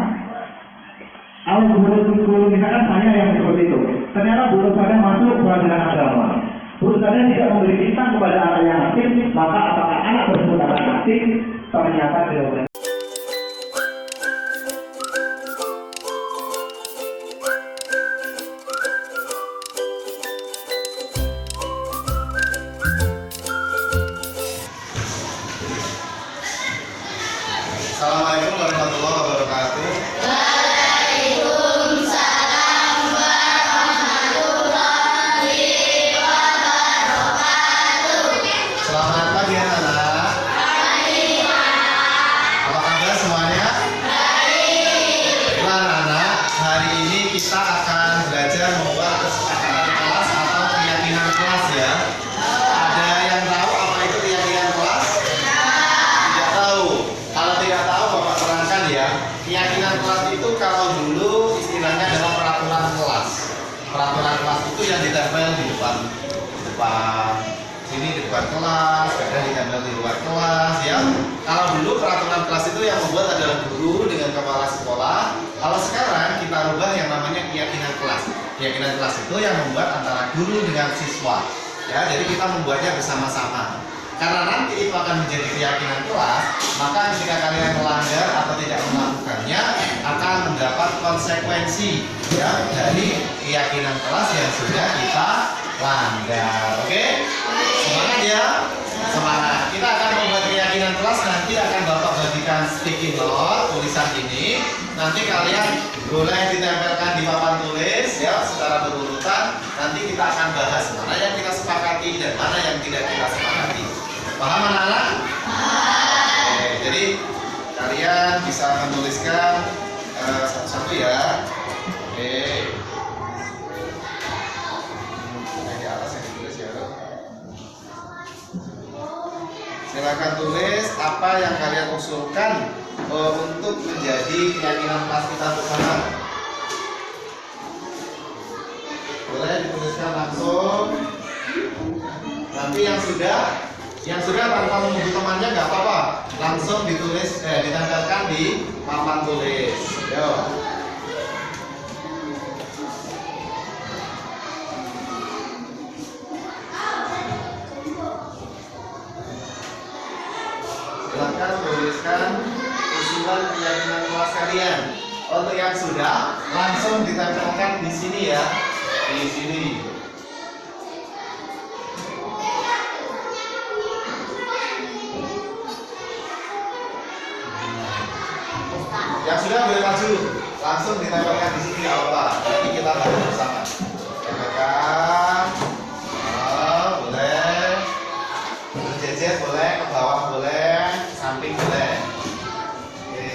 Kalau guru misalkan saya yang seperti itu, ternyata guru saya masuk pelajaran agama. Guru saya tidak memberi bintang kepada anak yang aktif, maka apakah anak tersebut akan aktif? Ternyata tidak. Assalamualaikum warahmatullahi wabarakatuh. Waalaikumsalam warahmatullahi wabarakatuh. Selamat pagi anak-anak. Apa kabar semuanya? Baik. Anak-anak, hari ini kita akan belajar membuat kesepakatan kelas atau keyakinan kelas ya. Ada yang tahu apa itu keyakinan kelas? Tidak tahu. Kalau tidak tahu, Bapak terangkan ya. Keyakinan kelas itu kalau dulu istilahnya adalah peraturan kelas. Peraturan kelas itu yang ditempel di depan sini, di depan kelas, kadang ditempel di luar kelas ya. Kalau dulu peraturan kelas itu yang membuat adalah guru dengan kepala sekolah. Kalau sekarang kita rubah yang namanya keyakinan kelas. Keyakinan kelas itu yang membuat antara guru dengan siswa. Ya, jadi kita membuatnya bersama-sama. Karena nanti itu akan menjadi keyakinan kelas, maka ketika kalian melanggar atau tidak melakukannya akan mendapat konsekuensi ya dari keyakinan kelas yang sudah kita langgar. Oke? Semangat ya. Semangat. Kita akan membuat keyakinan kelas, nanti akan Bapak bagikan sticky note tulisan ini. Nanti kalian boleh ditempelkan di papan tulis ya secara berurutan. Nanti kita akan bahas mana yang kita sepakati dan mana yang tidak kita sepakati. Paham anak-anak? Oke, jadi kalian bisa menuliskan satu-satu ya. Oke. Di atas yang ditulis ya. Silakan tulis apa yang kalian usulkan untuk menjadi keyakinan kelas kita bersama. Boleh dituliskan langsung. Nanti yang sudah tanpa menunggu temannya nggak apa-apa, langsung ditulis, ditempelkan di papan tulis. Yo. Silakan tuliskan usulan keyakinan kelas kalian. Untuk yang sudah, langsung ditempelkan di sini ya, di sini. Yang sudah boleh maju, langsung ditempelkan di sini apa? Nanti kita bahas bersama. Tempelkan, boleh, berjejer boleh, ke bawah boleh, samping boleh. Oke.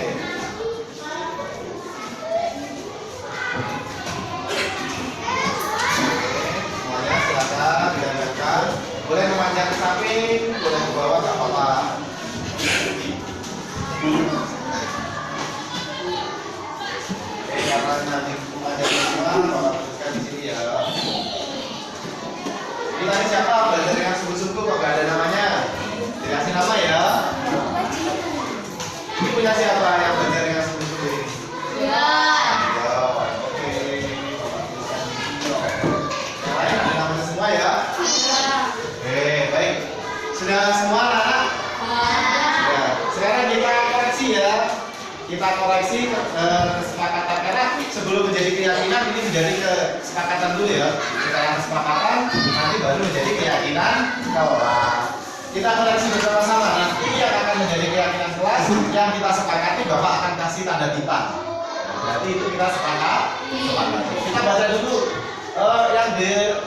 Semuanya silakan ditempelkan. Boleh memanjang ke samping, boleh ke bawah, nggak apa-apa. Karena nanti ada semua, Bapak tuliskan di sini ya. Ini tadi siapa belajar yang sungguh-sungguh kok gak ada namanya? Dikasih nama ya. Ini punya siapa yang belajar yang sungguh-sungguh ini? Ya. Oke. Bapak tuliskan di sini. Yang lain ada namanya semua ya? Oke, baik. Sudah semua anak-anak? Ya. Sekarang kita koreksi ya. Kita koreksi kesepakatan, karena sebelum menjadi keyakinan ini menjadi kesepakatan dulu ya. Setelah kesepakatan nanti baru menjadi keyakinan kelas. Kita koreksi bersama-sama. Nanti yang akan menjadi keyakinan kelas yang kita sepakati Bapak akan kasih tanda tipan. Berarti itu kita sepakat. Kita baca dulu yang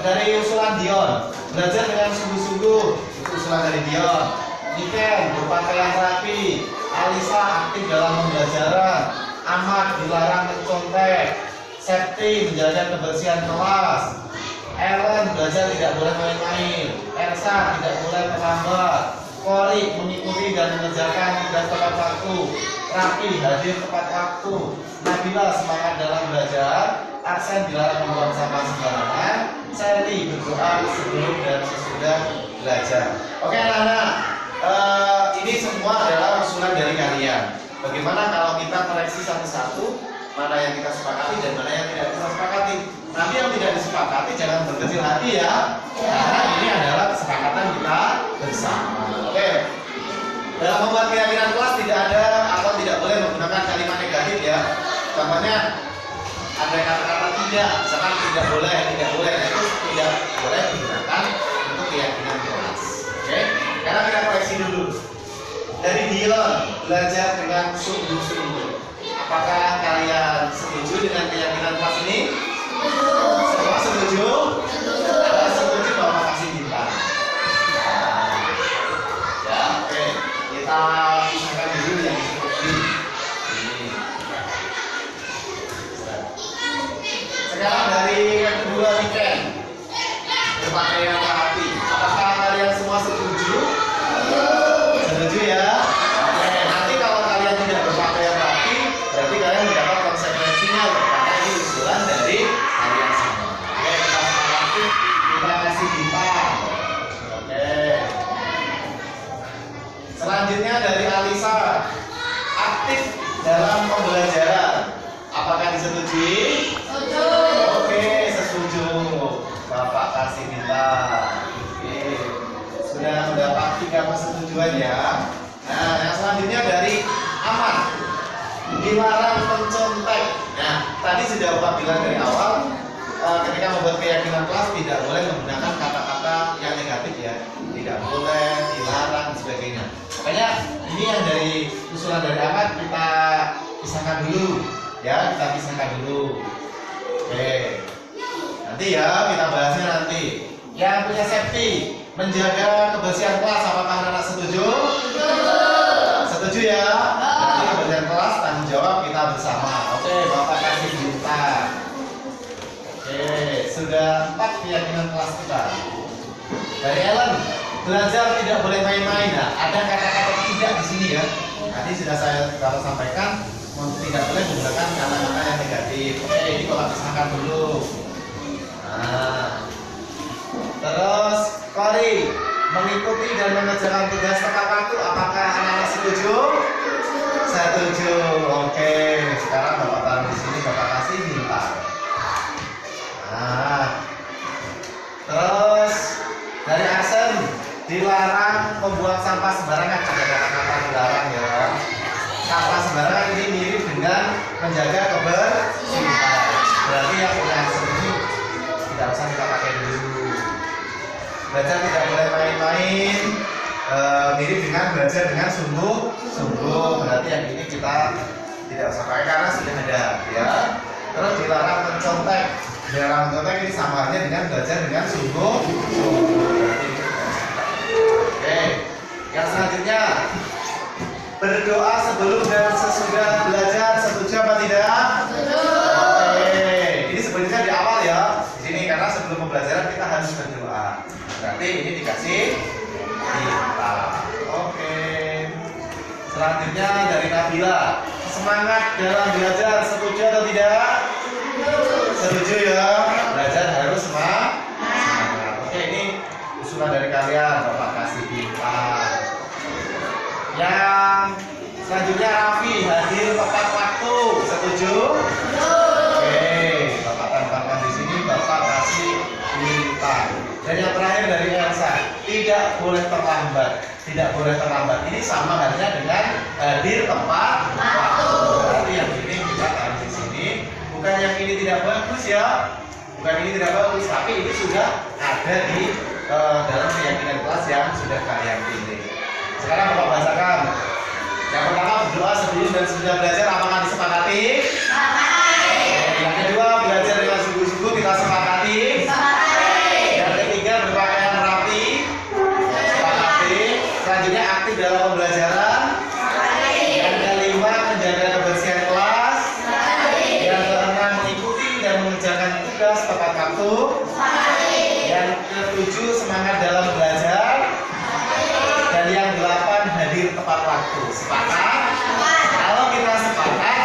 dari usulan Dion. Belajar dengan sungguh-sungguh. Itu usulan dari Dion. Niken berpakaian rapi. Alisa aktif dalam pembelajaran. Ahmad dilarang mencontek. Septi menjaga kebersihan kelas. Ellen belajar tidak boleh main-main. Elsa tidak boleh terlambat. Kori mengikuti dan mengerjakan tugas tepat waktu. Rapi hadir tepat waktu. Nabila semangat dalam belajar. Aksen dilarang membuang sampah sembarangan. Sally berdoa sebelum dan sesudah belajar. Oke anak-anak, ini semua adalah usulan dari kalian. Bagaimana kalau kita koreksi satu-satu mana yang kita sepakati dan mana yang tidak kita sepakati. Nanti yang tidak disepakati jangan berkecil hati ya, karena ini adalah kesepakatan kita bersama. Oke. Dalam membuat keyakinan kelas tidak ada atau tidak boleh menggunakan kalimat negatif ya. Contohnya ada kata-kata tidak, misalkan tidak boleh, itu tidak boleh digunakan untuk keyakinan kelas. Oke. Karena kita koreksi dulu. Dari Dion, belajar dengan sungguh-sungguh. Apakah kalian setuju dengan keyakinan kelas ini? Semua setuju? Ada setuju Bapak kasih bintang. Ya, oke. Kita pisahkan dulu yang setuju. Ini. Sekarang dari yang kedua weekend. Berpakaian rapi. Apakah kalian semua setuju? Setuju ya? Oke, nanti kalau kalian tidak berpakaian rapi, berarti kalian mendapat konsekuensinya loh, karena ini usulan dari kalian semua. Oke, kita sepakati, kita kasih bintang. Oke. Selanjutnya dari Alisa, aktif dalam pembelajaran. Apakah disetujui? Setuju. Oke, setuju. Bapak kasih bintang. bilang dari awal, ketika membuat keyakinan kelas tidak boleh menggunakan kata-kata yang negatif ya, tidak boleh, dilarang dan sebagainya. Makanya ini yang dari usulan dari Ahmad kita pisahkan dulu, ya kita pisahkan dulu. Oke, nanti ya kita bahasnya nanti. Yang punya safety, menjaga kebersihan kelas, apakah anak-anak setuju? Setuju ya? Nanti kebersihan kelas tanggung jawab kita bersama. Oke, Bapak kasih bintang. Oke, sudah 4 keyakinan kelas kita. Dari Ellen, belajar tidak boleh main-main. Nah, ada kata-kata tidak di sini ya. Tadi sudah saya sampaikan, tidak boleh menggunakan kata-kata yang negatif. Oke, ini Bapak pisahkan dulu. Nah, terus Kori, mengikuti dan mengerjakan tugas tepat waktu. Apakah anak-anak setuju? Setuju. Oke, sekarang Bapak taruh di sini, Bapak kasih bintang. Nah, terus dari Aksen, dilarang membuang sampah sembarangan. Ada kata-kata dilarang ya. Sampah sembarangan ini mirip dengan menjaga kebersihan. Berarti yang punya Aksen ini tidak usah kita pakai dulu. Belajar tidak boleh main-main, mirip dengan belajar dengan sungguh-sungguh. Berarti yang ini kita tidak usah pakai karena sudah ada ya. Terus dilarang mencontek. Dilarang mencontek ini sama halnya dengan belajar dengan sungguh-sungguh. Oke, yang selanjutnya berdoa sebelum dan sesudah belajar, setuju apa tidak? Oke, ini sebenarnya di awal ya. Di sini karena sebelum pembelajaran kita harus berdoa. Berarti ini dikasih bintang. Oke. Selanjutnya dari Nabila, semangat dalam belajar, setuju atau tidak? Setuju ya. Belajar harus semangat. Oke, ini usulan dari kalian, Bapak kasih bintang. Yang selanjutnya Raffi, hadir tepat waktu, setuju? Oke, Bapak tambahkan di sini, Bapak kasih bintang. Dan yang terakhir dari Elsa, tidak boleh terlambat. Tidak boleh terlambat. Ini sama halnya dengan hadir tepat waktu. Berarti yang ini kita taruh di sini. Bukan yang ini tidak bagus ya. Bukan ini tidak bagus, tapi ini sudah ada di dalam keyakinan kelas yang sudah kalian pilih. Sekarang Bapak bahasakan. Yang pertama berdoa sebelum dan sesudah belajar, apakah disepakati? Yang kedua belajar dengan sungguh-sungguh, kita sepakati. Yang ketiga berpakaian rapi, sepakati. Selanjutnya aktif dalam pembelajaran. Yang kelima menjaga kebersihan kelas. Yang keenam mengikuti dan mengerjakan tugas tepat waktu. Yang ketujuh semangat dalam belajar. Dan yang 8 hadir tepat waktu. Sepakat? Kalau kita sepakat,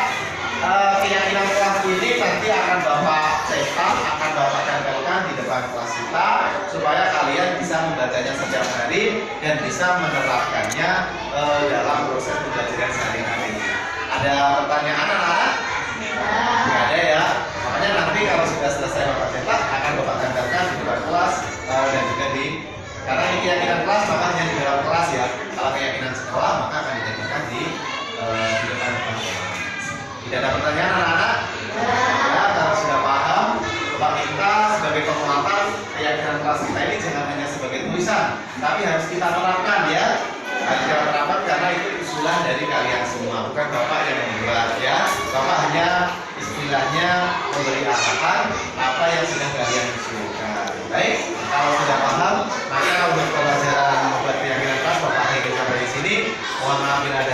keyakinan kelas ini nanti akan Bapak cetak, akan Bapak tempelkan di depan kelas kita supaya kalian bisa membacanya setiap hari dan bisa menerapkannya dalam proses pembelajaran sehari-hari. Ada pertanyaan anak-anak? Tidak ada ya. Makanya nanti kalau sudah selesai Bapak cetak, akan Bapak tempelkan di depan kelas dan juga di, karena ini keyakinan kelas maka hanya di dalam kelas ya. Kalau keyakinan sekolah maka akan dijadikan di depan kelas. Tidak ada pertanyaan anak-anak? Ya, kalau sudah paham, Bapak minta sebagai penguatan keyakinan kelas kita ini jangan hanya sebagai tulisan, tapi harus kita terapkan ya. Harus kita terapkan karena itu usulan dari kalian semua, bukan Bapak yang membuat ya. Bapak hanya istilahnya memberi arahan apa yang sudah kalian usulkan. Baik, kalau sudah paham, maka untuk pelajaran membuat keyakinan kelas Bapak akhiri sampai di sini. Mohon maaf bila ada